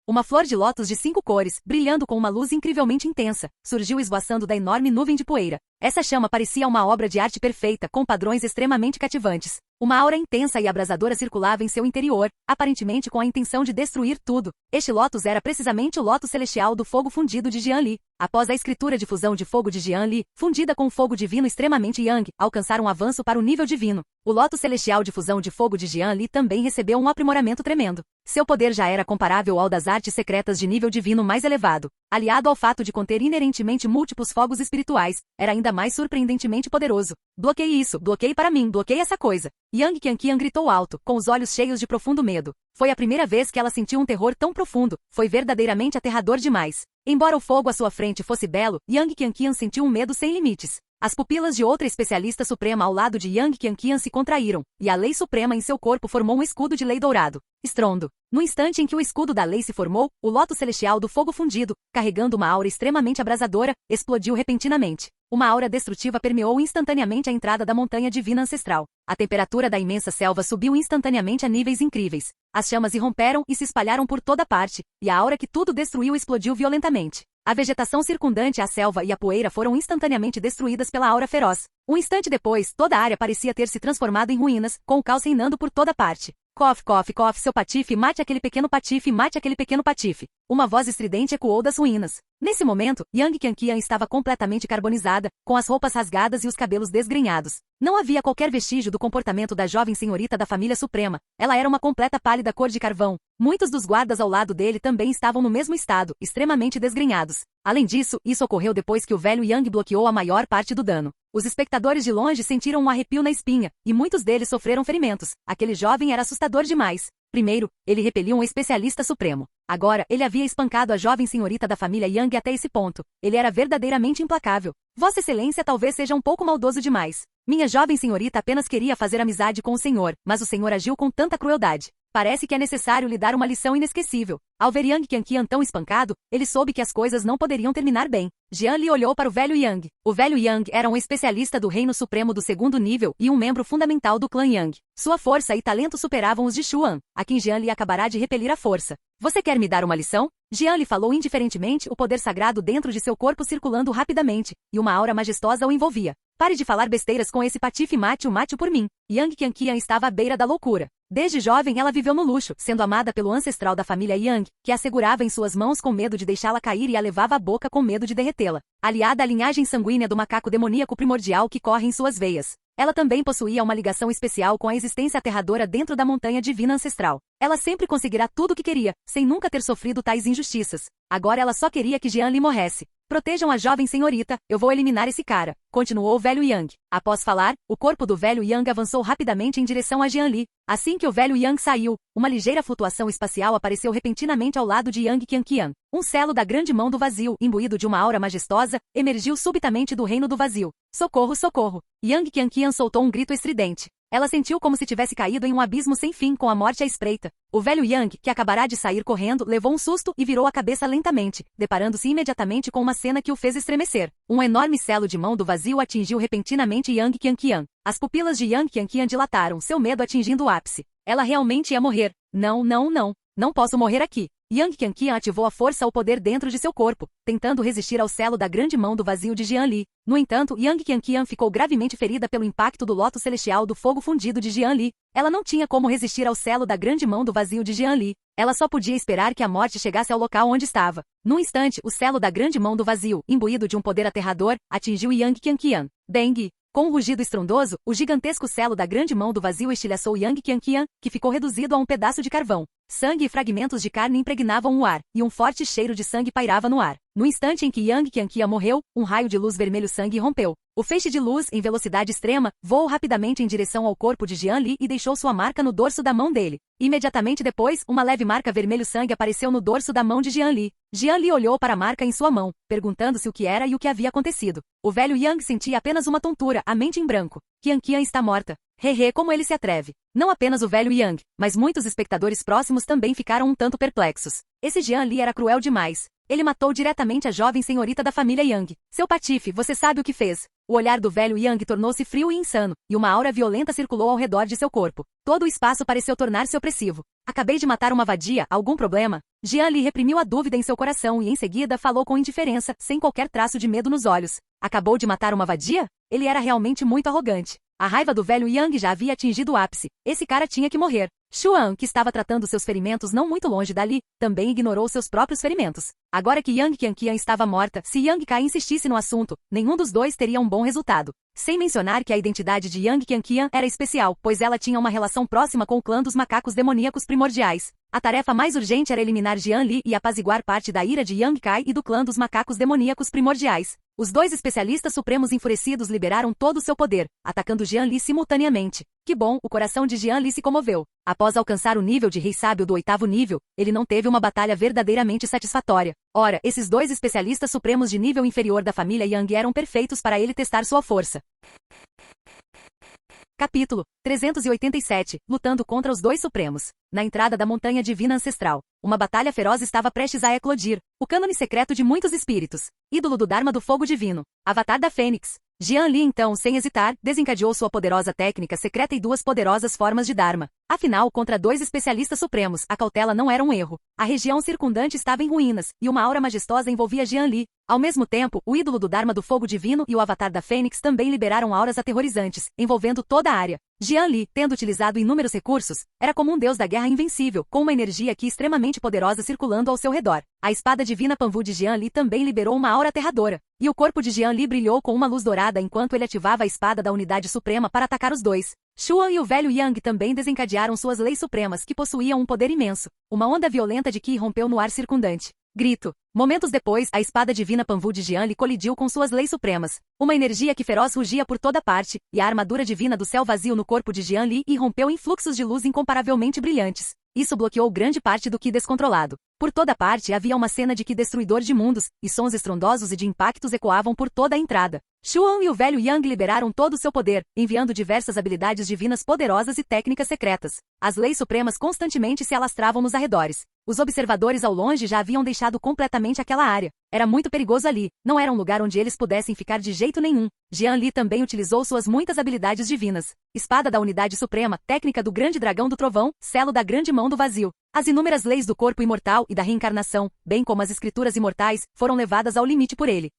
Uma flor de lótus de 5 cores, brilhando com uma luz incrivelmente intensa, surgiu esvoaçando da enorme nuvem de poeira. Essa chama parecia uma obra de arte perfeita, com padrões extremamente cativantes. Uma aura intensa e abrasadora circulava em seu interior, aparentemente com a intenção de destruir tudo. Este lótus era precisamente o lótus celestial do fogo fundido de Jian Li. Após a escritura de fusão de fogo de Jian Li, fundida com o fogo divino extremamente Yang, alcançar um avanço para o nível divino. O lótus celestial de fusão de fogo de Jian Li também recebeu um aprimoramento tremendo. Seu poder já era comparável ao das artes secretas de nível divino mais elevado. Aliado ao fato de conter inerentemente múltiplos fogos espirituais, era ainda mais surpreendentemente poderoso. Bloqueie isso, bloqueie para mim, bloqueie essa coisa. Yang Qianqian gritou alto, com os olhos cheios de profundo medo. Foi a primeira vez que ela sentiu um terror tão profundo, foi verdadeiramente aterrador demais. Embora o fogo à sua frente fosse belo, Yang Qianqian sentiu um medo sem limites. As pupilas de outra especialista suprema ao lado de Yang Qianqian se contraíram, e a lei suprema em seu corpo formou um escudo de lei dourado. Estrondo. No instante em que o escudo da lei se formou, o loto celestial do fogo fundido, carregando uma aura extremamente abrasadora, explodiu repentinamente. Uma aura destrutiva permeou instantaneamente a entrada da montanha divina ancestral. A temperatura da imensa selva subiu instantaneamente a níveis incríveis. As chamas irromperam e se espalharam por toda parte, e a aura que tudo destruiu explodiu violentamente. A vegetação circundante à selva e a poeira foram instantaneamente destruídas pela aura feroz. Um instante depois, toda a área parecia ter se transformado em ruínas, com o caos reinando por toda parte. Cof, cof, cof, seu patife, mate aquele pequeno patife, mate aquele pequeno patife. Uma voz estridente ecoou das ruínas. Nesse momento, Yang Qianqian estava completamente carbonizada, com as roupas rasgadas e os cabelos desgrenhados. Não havia qualquer vestígio do comportamento da jovem senhorita da família suprema. Ela era uma completa pálida cor de carvão. Muitos dos guardas ao lado dele também estavam no mesmo estado, extremamente desgrenhados. Além disso, isso ocorreu depois que o velho Yang bloqueou a maior parte do dano. Os espectadores de longe sentiram um arrepio na espinha, e muitos deles sofreram ferimentos. Aquele jovem era assustador demais. Primeiro, ele repeliu um especialista supremo. Agora, ele havia espancado a jovem senhorita da família Yang até esse ponto. Ele era verdadeiramente implacável. Vossa Excelência talvez seja um pouco maldoso demais. Minha jovem senhorita apenas queria fazer amizade com o senhor, mas o senhor agiu com tanta crueldade. Parece que é necessário lhe dar uma lição inesquecível. Ao ver Yang Qianqian tão espancado, ele soube que as coisas não poderiam terminar bem. Jian Li olhou para o velho Yang. O velho Yang era um especialista do reino supremo do segundo nível e um membro fundamental do clã Yang. Sua força e talento superavam os de Xuan, a quem Jian Li acabará de repelir à força. Você quer me dar uma lição? Jian Li falou indiferentemente, o poder sagrado dentro de seu corpo circulando rapidamente, e uma aura majestosa o envolvia. Pare de falar besteiras com esse patife, mate-o por mim. Yang Qianqian estava à beira da loucura. Desde jovem ela viveu no luxo, sendo amada pelo ancestral da família Yang, que a segurava em suas mãos com medo de deixá-la cair e a levava à boca com medo de derretê-la. Aliada à linhagem sanguínea do macaco demoníaco primordial que corre em suas veias. Ela também possuía uma ligação especial com a existência aterradora dentro da montanha divina ancestral. Ela sempre conseguirá tudo o que queria, sem nunca ter sofrido tais injustiças. Agora ela só queria que Jian Li morresse. Protejam a jovem senhorita, eu vou eliminar esse cara, continuou o velho Yang. Após falar, o corpo do velho Yang avançou rapidamente em direção a Jian Li. Assim que o velho Yang saiu, uma ligeira flutuação espacial apareceu repentinamente ao lado de Yang Qianqian. Um selo da grande mão do vazio, imbuído de uma aura majestosa, emergiu subitamente do reino do vazio. Socorro, socorro! Yang Qianqian soltou um grito estridente. Ela sentiu como se tivesse caído em um abismo sem fim com a morte à espreita. O velho Yang, que acabará de sair correndo, levou um susto e virou a cabeça lentamente, deparando-se imediatamente com uma cena que o fez estremecer. Um enorme selo de mão do vazio atingiu repentinamente Yang Qianqian. As pupilas de Yang Qianqian dilataram, seu medo atingindo o ápice. Ela realmente ia morrer. Não, não, não. Não posso morrer aqui. Yang Qianqian ativou a força ou poder dentro de seu corpo, tentando resistir ao selo da grande mão do vazio de Jian Li. No entanto, Yang Qianqian ficou gravemente ferida pelo impacto do loto celestial do fogo fundido de Jian Li. Ela não tinha como resistir ao selo da grande mão do vazio de Jian Li. Ela só podia esperar que a morte chegasse ao local onde estava. Num instante, o selo da grande mão do vazio, imbuído de um poder aterrador, atingiu Yang Qianqian. Dengue! Com um rugido estrondoso, o gigantesco selo da grande mão do vazio estilhaçou Yang Qianqian, que ficou reduzido a um pedaço de carvão. Sangue e fragmentos de carne impregnavam o ar, e um forte cheiro de sangue pairava no ar. No instante em que Yang Qianqian morreu, um raio de luz vermelho-sangue rompeu. O feixe de luz, em velocidade extrema, voou rapidamente em direção ao corpo de Jian Li e deixou sua marca no dorso da mão dele. Imediatamente depois, uma leve marca vermelho-sangue apareceu no dorso da mão de Jian Li. Jian Li olhou para a marca em sua mão, perguntando-se o que era e o que havia acontecido. O velho Yang sentia apenas uma tontura, a mente em branco. Qianqian está morta. Hehe, como ele se atreve. Não apenas o velho Yang, mas muitos espectadores próximos também ficaram um tanto perplexos. Esse Jian Li era cruel demais. Ele matou diretamente a jovem senhorita da família Yang. Seu patife, você sabe o que fez. O olhar do velho Yang tornou-se frio e insano, e uma aura violenta circulou ao redor de seu corpo. Todo o espaço pareceu tornar-se opressivo. Acabei de matar uma vadia, algum problema? Jian Li reprimiu a dúvida em seu coração e em seguida falou com indiferença, sem qualquer traço de medo nos olhos. Acabou de matar uma vadia? Ele era realmente muito arrogante. A raiva do velho Yang já havia atingido o ápice. Esse cara tinha que morrer. Xuan, que estava tratando seus ferimentos não muito longe dali, também ignorou seus próprios ferimentos. Agora que Yang Qianqian estava morta, se Yang Kai insistisse no assunto, nenhum dos dois teria um bom resultado. Sem mencionar que a identidade de Yang Qianqian era especial, pois ela tinha uma relação próxima com o clã dos macacos demoníacos primordiais. A tarefa mais urgente era eliminar Jian Li e apaziguar parte da ira de Yang Kai e do clã dos macacos demoníacos primordiais. Os dois especialistas supremos enfurecidos liberaram todo o seu poder, atacando Jian Li simultaneamente. Que bom, o coração de Jian Li se comoveu. Após alcançar o nível de rei sábio do 8º nível, ele não teve uma batalha verdadeiramente satisfatória. Ora, esses dois especialistas supremos de nível inferior da família Yang eram perfeitos para ele testar sua força. Capítulo 387, lutando contra os dois supremos. Na entrada da montanha divina ancestral, uma batalha feroz estava prestes a eclodir. O cânone secreto de muitos espíritos. Ídolo do Dharma do fogo divino. Avatar da Fênix. Jian Li então, sem hesitar, desencadeou sua poderosa técnica secreta e duas poderosas formas de Dharma. Afinal, contra dois especialistas supremos, a cautela não era um erro. A região circundante estava em ruínas, e uma aura majestosa envolvia Jian Li. Ao mesmo tempo, o ídolo do Dharma do fogo divino e o avatar da Fênix também liberaram auras aterrorizantes, envolvendo toda a área. Jian Li, tendo utilizado inúmeros recursos, era como um deus da guerra invencível, com uma energia aqui extremamente poderosa circulando ao seu redor. A espada divina Panvu de Jian Li também liberou uma aura aterradora, e o corpo de Jian Li brilhou com uma luz dourada enquanto ele ativava a espada da unidade suprema para atacar os dois. Xuan e o velho Yang também desencadearam suas leis supremas que possuíam um poder imenso. Uma onda violenta de Qi rompeu no ar circundante. Grito. Momentos depois, a espada divina Panvu de Jian Li colidiu com suas leis supremas. Uma energia que feroz rugia por toda parte, e a armadura divina do céu vazio no corpo de Jian Li irrompeu em fluxos de luz incomparavelmente brilhantes. Isso bloqueou grande parte do Qi descontrolado. Por toda parte havia uma cena de Qi destruidor de mundos, e sons estrondosos e de impactos ecoavam por toda a entrada. Xuan e o velho Yang liberaram todo o seu poder, enviando diversas habilidades divinas poderosas e técnicas secretas. As leis supremas constantemente se alastravam nos arredores. Os observadores ao longe já haviam deixado completamente aquela área. Era muito perigoso ali, não era um lugar onde eles pudessem ficar de jeito nenhum. Jian Li também utilizou suas muitas habilidades divinas. Espada da Unidade Suprema, técnica do Grande Dragão do Trovão, selo da Grande Mão do Vazio. As inúmeras leis do corpo imortal e da reencarnação, bem como as escrituras imortais, foram levadas ao limite por ele.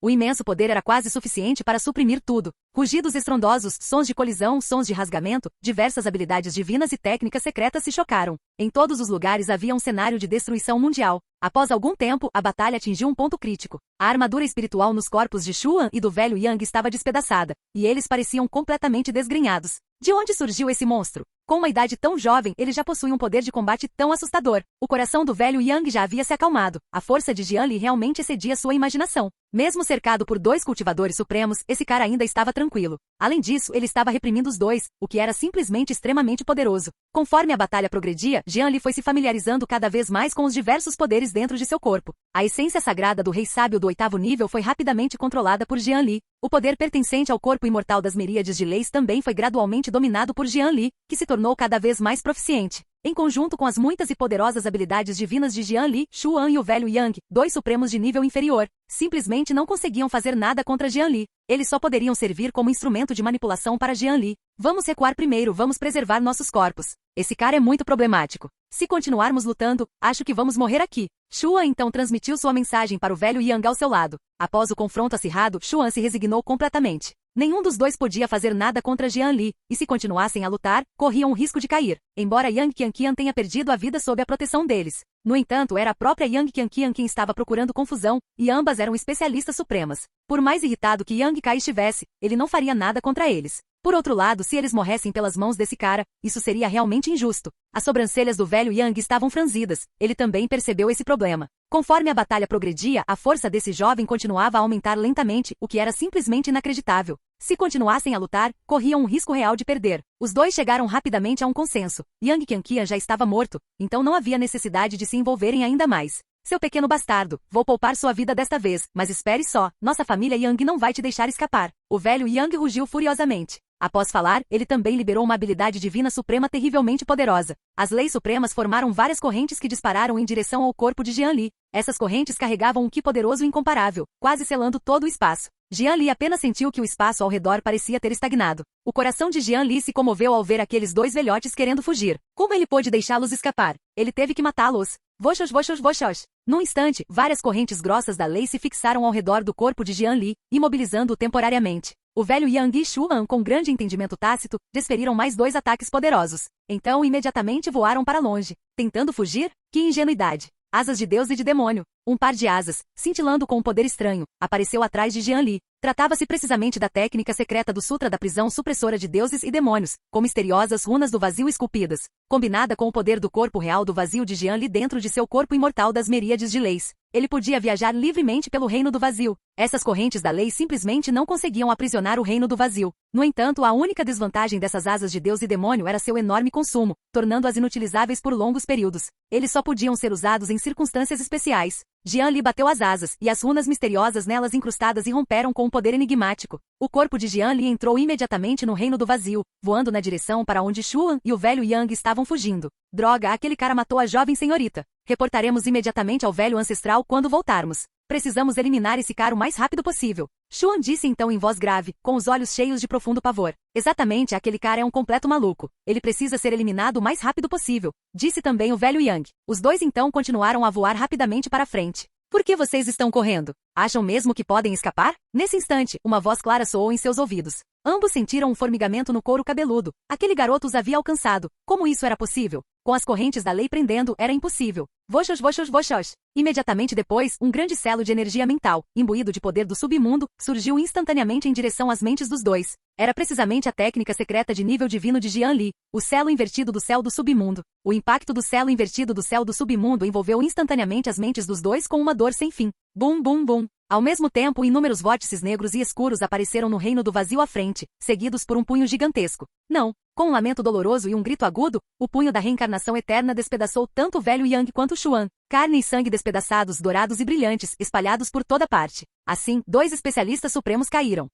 O imenso poder era quase suficiente para suprimir tudo. Rugidos estrondosos, sons de colisão, sons de rasgamento, diversas habilidades divinas e técnicas secretas se chocaram. Em todos os lugares havia um cenário de destruição mundial. Após algum tempo, a batalha atingiu um ponto crítico. A armadura espiritual nos corpos de Xuan e do velho Yang estava despedaçada, e eles pareciam completamente desgrenhados. De onde surgiu esse monstro? Com uma idade tão jovem, ele já possui um poder de combate tão assustador. O coração do velho Yang já havia se acalmado. A força de Jian Li realmente excedia sua imaginação. Mesmo cercado por dois cultivadores supremos, esse cara ainda estava tranquilo. Além disso, ele estava reprimindo os dois, o que era simplesmente extremamente poderoso. Conforme a batalha progredia, Jian Li foi se familiarizando cada vez mais com os diversos poderes dentro de seu corpo. A essência sagrada do rei sábio do 8º nível foi rapidamente controlada por Jian Li. O poder pertencente ao corpo imortal das miríades de leis também foi gradualmente dominado por Jian Li, que se tornou cada vez mais proficiente. Em conjunto com as muitas e poderosas habilidades divinas de Jian Li, Xuan e o velho Yang, dois supremos de nível inferior, simplesmente não conseguiam fazer nada contra Jian Li. Eles só poderiam servir como instrumento de manipulação para Jian Li. Vamos recuar primeiro, vamos preservar nossos corpos. Esse cara é muito problemático. Se continuarmos lutando, acho que vamos morrer aqui. Xuan então transmitiu sua mensagem para o velho Yang ao seu lado. Após o confronto acirrado, Xuan se resignou completamente. Nenhum dos dois podia fazer nada contra Jian Li, e se continuassem a lutar, corriam o risco de cair, embora Yang Qianqian tenha perdido a vida sob a proteção deles. No entanto, era a própria Yang Qianqian quem estava procurando confusão, e ambas eram especialistas supremas. Por mais irritado que Yang Kai estivesse, ele não faria nada contra eles. Por outro lado, se eles morressem pelas mãos desse cara, isso seria realmente injusto. As sobrancelhas do velho Yang estavam franzidas, ele também percebeu esse problema. Conforme a batalha progredia, a força desse jovem continuava a aumentar lentamente, o que era simplesmente inacreditável. Se continuassem a lutar, corriam um risco real de perder. Os dois chegaram rapidamente a um consenso. Yang Qianqian já estava morto, então não havia necessidade de se envolverem ainda mais. Seu pequeno bastardo, vou poupar sua vida desta vez, mas espere só, nossa família Yang não vai te deixar escapar. O velho Yang rugiu furiosamente. Após falar, ele também liberou uma habilidade divina suprema terrivelmente poderosa. As leis supremas formaram várias correntes que dispararam em direção ao corpo de Jian Li. Essas correntes carregavam um Qi poderoso e incomparável, quase selando todo o espaço. Jian Li apenas sentiu que o espaço ao redor parecia ter estagnado. O coração de Jian Li se comoveu ao ver aqueles dois velhotes querendo fugir. Como ele pôde deixá-los escapar? Ele teve que matá-los. Voxos, voxos, voxos. Num instante, várias correntes grossas da lei se fixaram ao redor do corpo de Jian Li, imobilizando-o temporariamente. O velho Yang e Xuan, com grande entendimento tácito, desferiram mais dois ataques poderosos. Então imediatamente voaram para longe. Tentando fugir? Que ingenuidade! Asas de Deus e de demônio. Um par de asas, cintilando com um poder estranho, apareceu atrás de Jian Li. Tratava-se precisamente da técnica secreta do Sutra da Prisão Supressora de Deuses e Demônios, com misteriosas runas do vazio esculpidas, combinada com o poder do corpo real do vazio de Jian Li dentro de seu corpo imortal das miríades de leis. ele podia viajar livremente pelo reino do vazio. Essas correntes da lei simplesmente não conseguiam aprisionar o reino do vazio. No entanto, a única desvantagem dessas asas de Deus e demônio era seu enorme consumo, tornando-as inutilizáveis por longos períodos. Eles só podiam ser usados em circunstâncias especiais. Jian Li bateu as asas, e as runas misteriosas nelas incrustadas irromperam com um poder enigmático. O corpo de Jian Li entrou imediatamente no reino do vazio, voando na direção para onde Xuan e o velho Yang estavam fugindo. Droga, aquele cara matou a jovem senhorita. Reportaremos imediatamente ao velho ancestral quando voltarmos. Precisamos eliminar esse cara o mais rápido possível. Xuan disse então em voz grave, com os olhos cheios de profundo pavor. Exatamente, aquele cara é um completo maluco. Ele precisa ser eliminado o mais rápido possível. Disse também o velho Yang. Os dois então continuaram a voar rapidamente para frente. Por que vocês estão correndo? Acham mesmo que podem escapar? Nesse instante, uma voz clara soou em seus ouvidos. Ambos sentiram um formigamento no couro cabeludo. Aquele garoto os havia alcançado. Como isso era possível? Com as correntes da lei prendendo, era impossível. Voxos, voxos, voxos. Imediatamente depois, um grande selo de energia mental, imbuído de poder do submundo, surgiu instantaneamente em direção às mentes dos dois. Era precisamente a técnica secreta de nível divino de Jian Li, o selo invertido do céu do submundo. O impacto do selo invertido do céu do submundo envolveu instantaneamente as mentes dos dois com uma dor sem fim. Bum, bum, bum. Ao mesmo tempo, inúmeros vórtices negros e escuros apareceram no reino do vazio à frente, seguidos por um punho gigantesco. Não. Com um lamento doloroso e um grito agudo, o punho da reencarnação eterna despedaçou tanto o velho Yang quanto Xuan. Carne e sangue despedaçados, dourados e brilhantes, espalhados por toda parte. Assim, dois especialistas supremos caíram.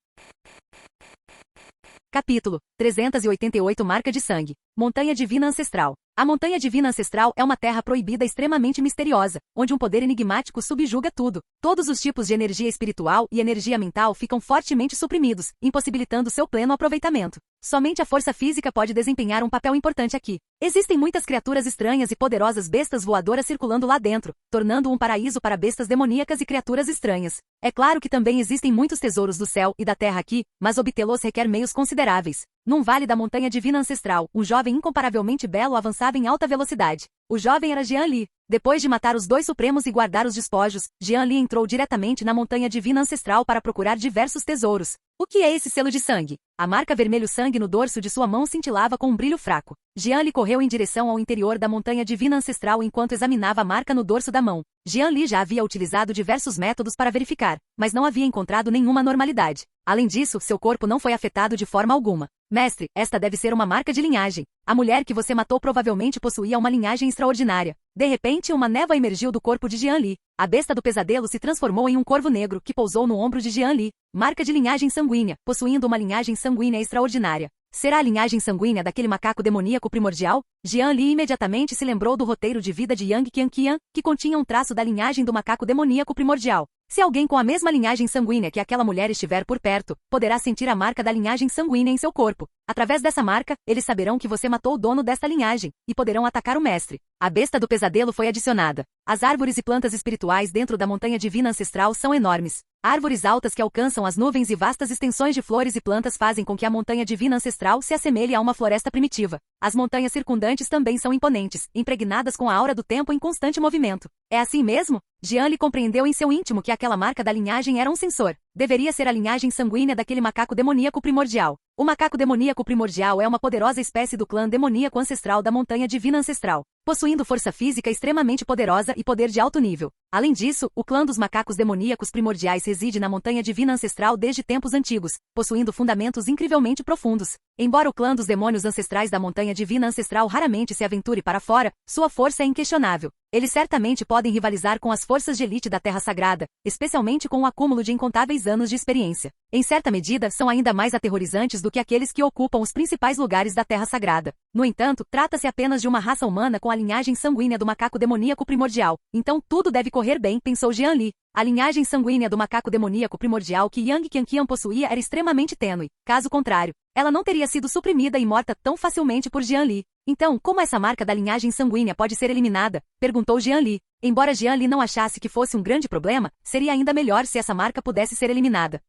Capítulo 388 Marca de Sangue. Montanha Divina Ancestral. A Montanha Divina Ancestral é uma terra proibida extremamente misteriosa, onde um poder enigmático subjuga tudo. Todos os tipos de energia espiritual e energia mental ficam fortemente suprimidos, impossibilitando seu pleno aproveitamento. Somente a força física pode desempenhar um papel importante aqui. Existem muitas criaturas estranhas e poderosas bestas voadoras circulando lá dentro, tornando um paraíso para bestas demoníacas e criaturas estranhas. É claro que também existem muitos tesouros do céu e da terra aqui, mas obtê-los requer meios consideráveis. Num vale da Montanha Divina Ancestral, um jovem incomparavelmente belo avançava em alta velocidade. O jovem era Jian Li. Depois de matar os dois supremos e guardar os despojos, Jian Li entrou diretamente na Montanha Divina Ancestral para procurar diversos tesouros. O que é esse selo de sangue? A marca vermelho sangue no dorso de sua mão cintilava com um brilho fraco. Jian Li correu em direção ao interior da Montanha Divina Ancestral enquanto examinava a marca no dorso da mão. Jian Li já havia utilizado diversos métodos para verificar, mas não havia encontrado nenhuma anormalidade. Além disso, seu corpo não foi afetado de forma alguma. Mestre, esta deve ser uma marca de linhagem. A mulher que você matou provavelmente possuía uma linhagem extraordinária. De repente, uma névoa emergiu do corpo de Jian Li. A besta do pesadelo se transformou em um corvo negro que pousou no ombro de Jian Li. Marca de linhagem sanguínea, possuindo uma linhagem sanguínea extraordinária. Será a linhagem sanguínea daquele macaco demoníaco primordial? Jian Li imediatamente se lembrou do roteiro de vida de Yang Qianqian, que continha um traço da linhagem do macaco demoníaco primordial. Se alguém com a mesma linhagem sanguínea que aquela mulher estiver por perto, poderá sentir a marca da linhagem sanguínea em seu corpo. Através dessa marca, eles saberão que você matou o dono desta linhagem, e poderão atacar o mestre. A besta do pesadelo foi adicionada. As árvores e plantas espirituais dentro da Montanha Divina Ancestral são enormes. Árvores altas que alcançam as nuvens e vastas extensões de flores e plantas fazem com que a Montanha Divina Ancestral se assemelhe a uma floresta primitiva. As montanhas circundantes também são imponentes, impregnadas com a aura do tempo em constante movimento. É assim mesmo? Jian Li compreendeu em seu íntimo que aquela marca da linhagem era um sensor. Deveria ser a linhagem sanguínea daquele macaco demoníaco primordial. O macaco demoníaco primordial é uma poderosa espécie do clã demoníaco ancestral da Montanha Divina Ancestral, possuindo força física extremamente poderosa e poder de alto nível. Além disso, o clã dos macacos demoníacos primordiais reside na Montanha Divina Ancestral desde tempos antigos, possuindo fundamentos incrivelmente profundos. Embora o clã dos demônios ancestrais da Montanha Divina Ancestral raramente se aventure para fora, sua força é inquestionável. Eles certamente podem rivalizar com as forças de elite da Terra Sagrada, especialmente com o acúmulo de incontáveis anos de experiência. Em certa medida, são ainda mais aterrorizantes do que aqueles que ocupam os principais lugares da Terra Sagrada. No entanto, trata-se apenas de uma raça humana com a linhagem sanguínea do macaco demoníaco primordial. Então tudo deve correr bem, pensou Jian Li. A linhagem sanguínea do macaco demoníaco primordial que Yang Qianqian possuía era extremamente tênue. Caso contrário, ela não teria sido suprimida e morta tão facilmente por Jian Li. Então, como essa marca da linhagem sanguínea pode ser eliminada? Perguntou Jian Li. Embora Jian Li não achasse que fosse um grande problema, seria ainda melhor se essa marca pudesse ser eliminada.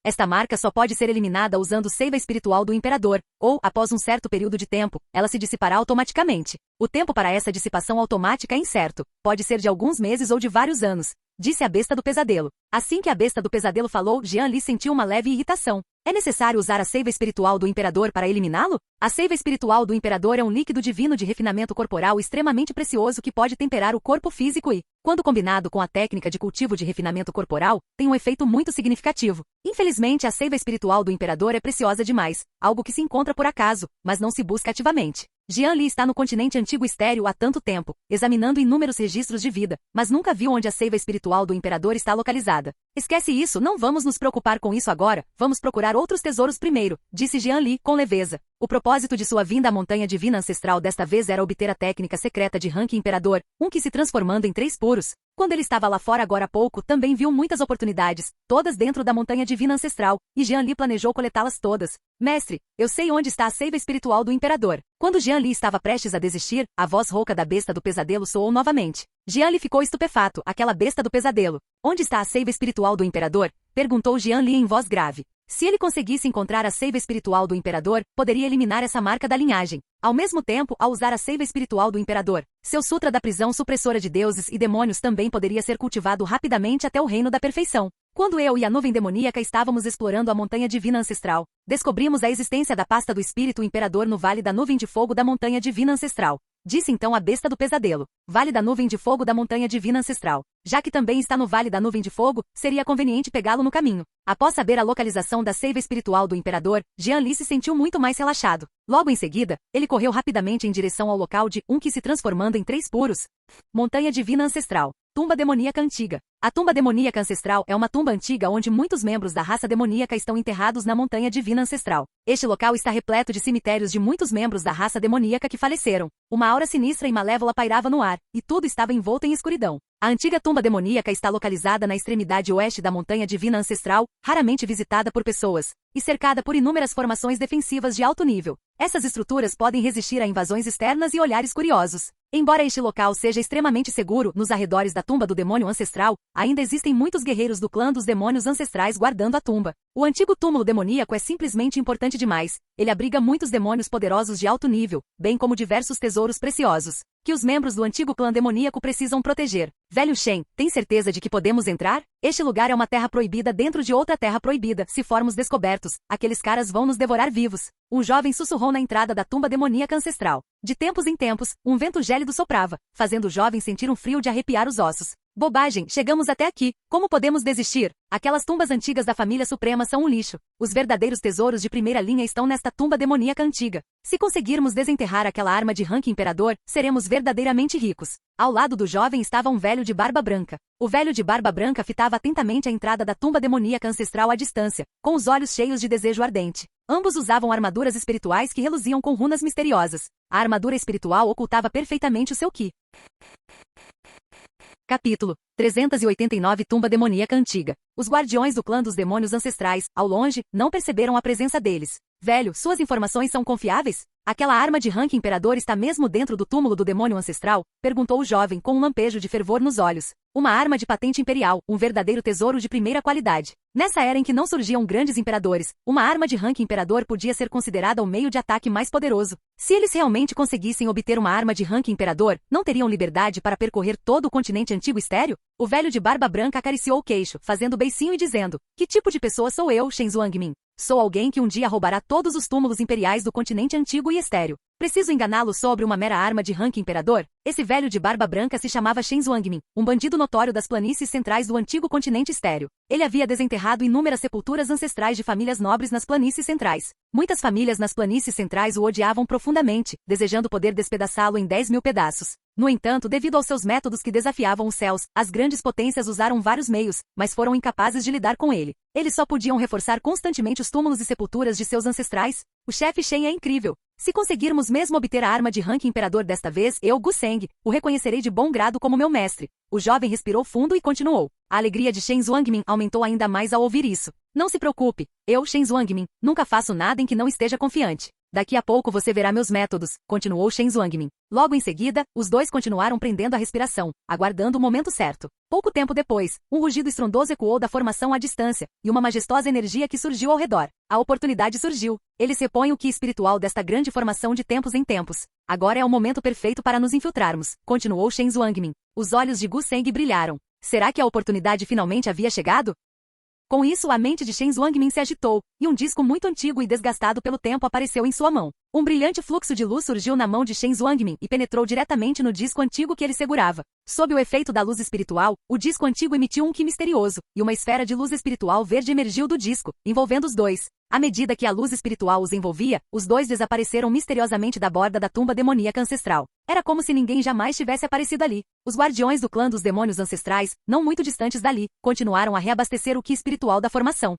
Esta marca só pode ser eliminada usando seiva espiritual do imperador, ou, após um certo período de tempo, ela se dissipará automaticamente. O tempo para essa dissipação automática é incerto, pode ser de alguns meses ou de vários anos. disse a besta do pesadelo. Assim que a besta do pesadelo falou, Jian Li sentiu uma leve irritação. É necessário usar a seiva espiritual do Imperador para eliminá-lo? A seiva espiritual do Imperador é um líquido divino de refinamento corporal extremamente precioso que pode temperar o corpo físico e, quando combinado com a técnica de cultivo de refinamento corporal, tem um efeito muito significativo. Infelizmente, a seiva espiritual do Imperador é preciosa demais, algo que se encontra por acaso, mas não se busca ativamente. Jian Li está no continente antigo estéril há tanto tempo, examinando inúmeros registros de vida, mas nunca viu onde a seiva espiritual do Imperador está localizada. Esquece isso, não vamos nos preocupar com isso agora, vamos procurar outros tesouros primeiro, disse Jian Li com leveza. O propósito de sua vinda à montanha divina ancestral desta vez era obter a técnica secreta de rank imperador, um que se transformando em 3 puros. Quando ele estava lá fora agora há pouco, também viu muitas oportunidades, todas dentro da montanha divina ancestral, e Jian Li planejou coletá-las todas. Mestre, eu sei onde está a seiva espiritual do Imperador. Quando Jian Li estava prestes a desistir, a voz rouca da besta do pesadelo soou novamente. Jian Li ficou estupefato, aquela besta do pesadelo. Onde está a seiva espiritual do Imperador? Perguntou Jian Li em voz grave. Se ele conseguisse encontrar a seiva espiritual do Imperador, poderia eliminar essa marca da linhagem. Ao mesmo tempo, ao usar a seiva espiritual do Imperador, seu sutra da prisão supressora de deuses e demônios também poderia ser cultivado rapidamente até o reino da perfeição. Quando eu e a nuvem demoníaca estávamos explorando a montanha divina ancestral, descobrimos a existência da pasta do espírito imperador no Vale da Nuvem de Fogo da montanha divina ancestral. Disse então a besta do pesadelo. Vale da Nuvem de Fogo da montanha divina ancestral. Já que também está no Vale da Nuvem de Fogo, seria conveniente pegá-lo no caminho. Após saber a localização da seiva espiritual do Imperador, Jian Li se sentiu muito mais relaxado. Logo em seguida, ele correu rapidamente em direção ao local de um que se transformando em 3 puros. Montanha divina ancestral. Tumba demoníaca antiga. A tumba demoníaca ancestral é uma tumba antiga onde muitos membros da raça demoníaca estão enterrados na montanha divina ancestral. Este local está repleto de cemitérios de muitos membros da raça demoníaca que faleceram. Uma aura sinistra e malévola pairava no ar, e tudo estava envolto em escuridão. A antiga tumba demoníaca está localizada na extremidade oeste da montanha divina ancestral, raramente visitada por pessoas, e cercada por inúmeras formações defensivas de alto nível. Essas estruturas podem resistir a invasões externas e olhares curiosos. Embora este local seja extremamente seguro, nos arredores da tumba do demônio ancestral, ainda existem muitos guerreiros do clã dos demônios ancestrais guardando a tumba. O antigo túmulo demoníaco é simplesmente importante demais. Ele abriga muitos demônios poderosos de alto nível, bem como diversos tesouros preciosos, que os membros do antigo clã demoníaco precisam proteger. Velho Shen, tem certeza de que podemos entrar? Este lugar é uma terra proibida dentro de outra terra proibida. Se formos descobertos, aqueles caras vão nos devorar vivos. Um jovem sussurrou na entrada da tumba demoníaca ancestral. De tempos em tempos, um vento gélido soprava, fazendo o jovem sentir um frio de arrepiar os ossos. Bobagem, chegamos até aqui. Como podemos desistir? Aquelas tumbas antigas da família suprema são um lixo. Os verdadeiros tesouros de primeira linha estão nesta tumba demoníaca antiga. Se conseguirmos desenterrar aquela arma de rank imperador, seremos verdadeiramente ricos. Ao lado do jovem estava um velho de barba branca. O velho de barba branca fitava atentamente a entrada da tumba demoníaca ancestral à distância, com os olhos cheios de desejo ardente. Ambos usavam armaduras espirituais que reluziam com runas misteriosas. A armadura espiritual ocultava perfeitamente o seu ki. Capítulo 389 Tumba demoníaca antiga. Os guardiões do clã dos demônios ancestrais, ao longe, não perceberam a presença deles. Velho, suas informações são confiáveis? Aquela arma de rank imperador está mesmo dentro do túmulo do demônio ancestral? Perguntou o jovem com um lampejo de fervor nos olhos. Uma arma de patente imperial, um verdadeiro tesouro de primeira qualidade. Nessa era em que não surgiam grandes imperadores, uma arma de rank imperador podia ser considerada o meio de ataque mais poderoso. Se eles realmente conseguissem obter uma arma de rank imperador, não teriam liberdade para percorrer todo o continente antigo estéreo? O velho de barba branca acariciou o queixo, fazendo beicinho e dizendo: que tipo de pessoa sou eu, Shen Zuangmin? Sou alguém que um dia roubará todos os túmulos imperiais do continente antigo e estéreo. Preciso enganá-lo sobre uma mera arma de rank imperador? Esse velho de barba branca se chamava Shen Zuangmin, um bandido notório das planícies centrais do antigo continente estéreo. Ele havia desenterrado inúmeras sepulturas ancestrais de famílias nobres nas planícies centrais. Muitas famílias nas planícies centrais o odiavam profundamente, desejando poder despedaçá-lo em 10.000 pedaços. No entanto, devido aos seus métodos que desafiavam os céus, as grandes potências usaram vários meios, mas foram incapazes de lidar com ele. Eles só podiam reforçar constantemente os túmulos e sepulturas de seus ancestrais. O chefe Shen é incrível. Se conseguirmos mesmo obter a arma de rank imperador desta vez, eu, Gu Seng, o reconhecerei de bom grado como meu mestre. O jovem respirou fundo e continuou. A alegria de Shen Zuangmin aumentou ainda mais ao ouvir isso. Não se preocupe, eu, Shen Zuangmin, nunca faço nada em que não esteja confiante. Daqui a pouco você verá meus métodos, continuou Shen Zuangmin. Logo em seguida, os dois continuaram prendendo a respiração, aguardando o momento certo. Pouco tempo depois, um rugido estrondoso ecoou da formação à distância, e uma majestosa energia que surgiu ao redor. A oportunidade surgiu. Eles repõem o ki espiritual desta grande formação de tempos em tempos. Agora é o momento perfeito para nos infiltrarmos, continuou Shen Zuangmin. Os olhos de Gu Seng brilharam. Será que a oportunidade finalmente havia chegado? Com isso, a mente de Shen Zuangmin se agitou, e um disco muito antigo e desgastado pelo tempo apareceu em sua mão. Um brilhante fluxo de luz surgiu na mão de Shen Zuangmin e penetrou diretamente no disco antigo que ele segurava. Sob o efeito da luz espiritual, o disco antigo emitiu um qi misterioso, e uma esfera de luz espiritual verde emergiu do disco, envolvendo os dois. À medida que a luz espiritual os envolvia, os dois desapareceram misteriosamente da borda da tumba demoníaca ancestral. Era como se ninguém jamais tivesse aparecido ali. Os guardiões do clã dos demônios ancestrais, não muito distantes dali, continuaram a reabastecer o qi espiritual da formação.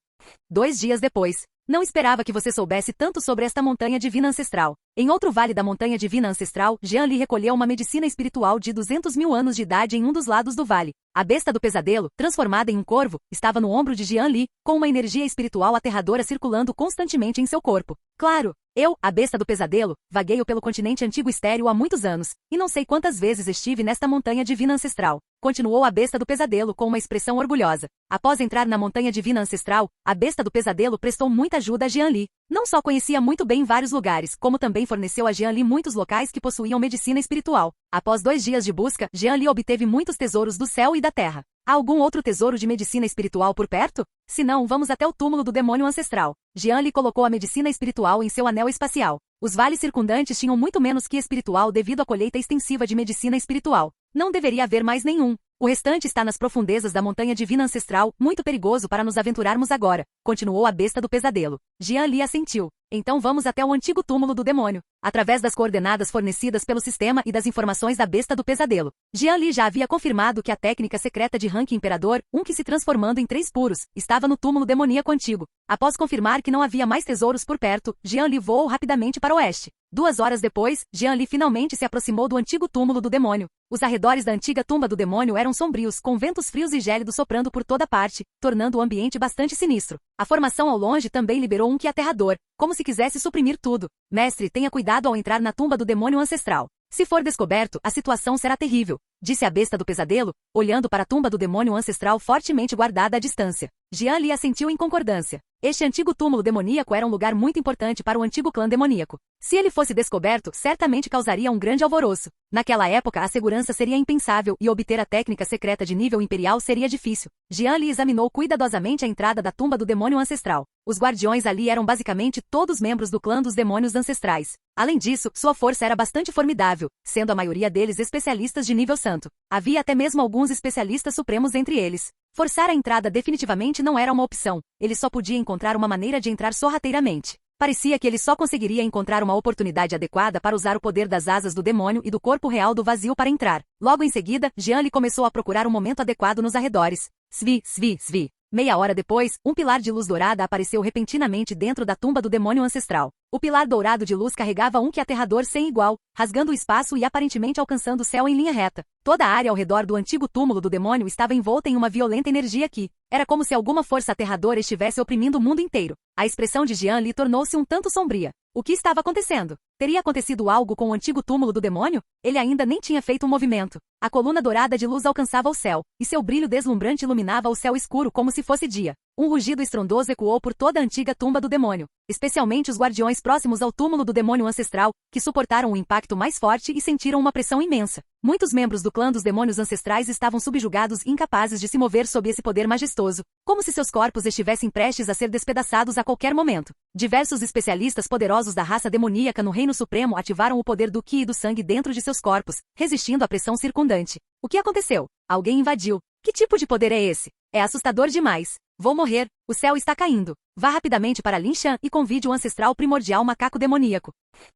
2 dias depois. Não esperava que você soubesse tanto sobre esta montanha divina ancestral. Em outro vale da montanha divina ancestral, Jian Li recolheu uma medicina espiritual de 200 mil anos de idade em um dos lados do vale. A besta do pesadelo, transformada em um corvo, estava no ombro de Jian Li, com uma energia espiritual aterradora circulando constantemente em seu corpo. Claro, eu, a besta do pesadelo, vagueio pelo continente antigo estéril há muitos anos, e não sei quantas vezes estive nesta montanha divina ancestral. Continuou a besta do pesadelo com uma expressão orgulhosa. Após entrar na montanha divina ancestral, a besta do pesadelo prestou muita ajuda a Jian Li. Não só conhecia muito bem vários lugares, como também forneceu a Jian Li muitos locais que possuíam medicina espiritual. Após 2 dias de busca, Jian Li obteve muitos tesouros do céu e da terra. Há algum outro tesouro de medicina espiritual por perto? Se não, vamos até o túmulo do demônio ancestral. Jian Li colocou a medicina espiritual em seu anel espacial. Os vales circundantes tinham muito menos que espiritual devido à colheita extensiva de medicina espiritual. Não deveria haver mais nenhum. O restante está nas profundezas da montanha divina ancestral, muito perigoso para nos aventurarmos agora, continuou a besta do pesadelo. Jian Li assentiu. Então vamos até o antigo túmulo do demônio. Através das coordenadas fornecidas pelo sistema e das informações da besta do pesadelo, Jian Li já havia confirmado que a técnica secreta de Rank Imperador, um que se transformando em 3 puros, estava no túmulo demoníaco antigo. Após confirmar que não havia mais tesouros por perto, Jian Li voou rapidamente para o oeste. 2 horas depois, Jian Li finalmente se aproximou do antigo túmulo do demônio. Os arredores da antiga tumba do demônio eram sombrios, com ventos frios e gélidos soprando por toda parte, tornando o ambiente bastante sinistro. A formação ao longe também liberou um qi aterrador, como se quisesse suprimir tudo. Mestre, tenha cuidado ao entrar na tumba do demônio ancestral. Se for descoberto, a situação será terrível, disse a besta do pesadelo, olhando para a tumba do demônio ancestral fortemente guardada à distância. Jian Li assentiu em concordância. Este antigo túmulo demoníaco era um lugar muito importante para o antigo clã demoníaco. Se ele fosse descoberto, certamente causaria um grande alvoroço. Naquela época, a segurança seria impensável e obter a técnica secreta de nível imperial seria difícil. Jian Li examinou cuidadosamente a entrada da tumba do demônio ancestral. Os guardiões ali eram basicamente todos membros do clã dos demônios ancestrais. Além disso, sua força era bastante formidável, sendo a maioria deles especialistas de nível santo. Havia até mesmo alguns especialistas supremos entre eles. Forçar a entrada definitivamente não era uma opção. Ele só podia encontrar uma maneira de entrar sorrateiramente. Parecia que ele só conseguiria encontrar uma oportunidade adequada para usar o poder das asas do demônio e do corpo real do vazio para entrar. Logo em seguida, Jian Li começou a procurar um momento adequado nos arredores. Svi, svi, svi. Meia hora depois, um pilar de luz dourada apareceu repentinamente dentro da tumba do demônio ancestral. O pilar dourado de luz carregava um qi aterrador sem igual, rasgando o espaço e aparentemente alcançando o céu em linha reta. Toda a área ao redor do antigo túmulo do demônio estava envolta em uma violenta energia que era como se alguma força aterradora estivesse oprimindo o mundo inteiro. A expressão de Jian Li tornou-se um tanto sombria. O que estava acontecendo? Teria acontecido algo com o antigo túmulo do demônio? Ele ainda nem tinha feito um movimento. A coluna dourada de luz alcançava o céu, e seu brilho deslumbrante iluminava o céu escuro como se fosse dia. Um rugido estrondoso ecoou por toda a antiga tumba do demônio, especialmente os guardiões próximos ao túmulo do demônio ancestral, que suportaram o impacto mais forte e sentiram uma pressão imensa. Muitos membros do clã dos demônios ancestrais estavam subjugados e incapazes de se mover sob esse poder majestoso, como se seus corpos estivessem prestes a ser despedaçados a qualquer momento. Diversos especialistas poderosos da raça demoníaca no Reino Supremo ativaram o poder do qi e do sangue dentro de seus corpos, resistindo à pressão circundante. O que aconteceu? Alguém invadiu. Que tipo de poder é esse? É assustador demais. Vou morrer. O céu está caindo. Vá rapidamente para Lin Shan e convide o ancestral primordial macaco demoníaco.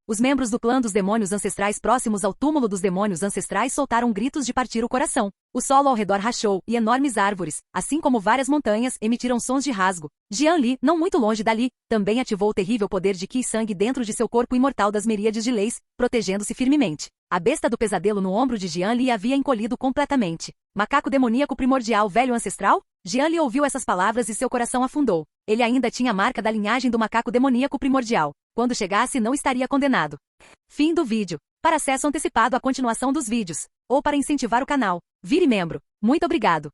Os membros do clã dos demônios ancestrais próximos ao túmulo dos demônios ancestrais soltaram gritos de partir o coração. O solo ao redor rachou e enormes árvores, assim como várias montanhas, emitiram sons de rasgo. Jian Li, não muito longe dali, também ativou o terrível poder de qi e sangue dentro de seu corpo imortal das miríades de leis, protegendo-se firmemente. A besta do pesadelo no ombro de Jian Li havia encolhido completamente. Macaco demoníaco primordial velho ancestral? Jian Li ouviu essas palavras e seu coração afundou. Ele ainda tinha a marca da linhagem do macaco demoníaco primordial. Quando chegasse, não estaria condenado. Fim do vídeo. Para acesso antecipado à continuação dos vídeos, ou para incentivar o canal, vire membro. Muito obrigado.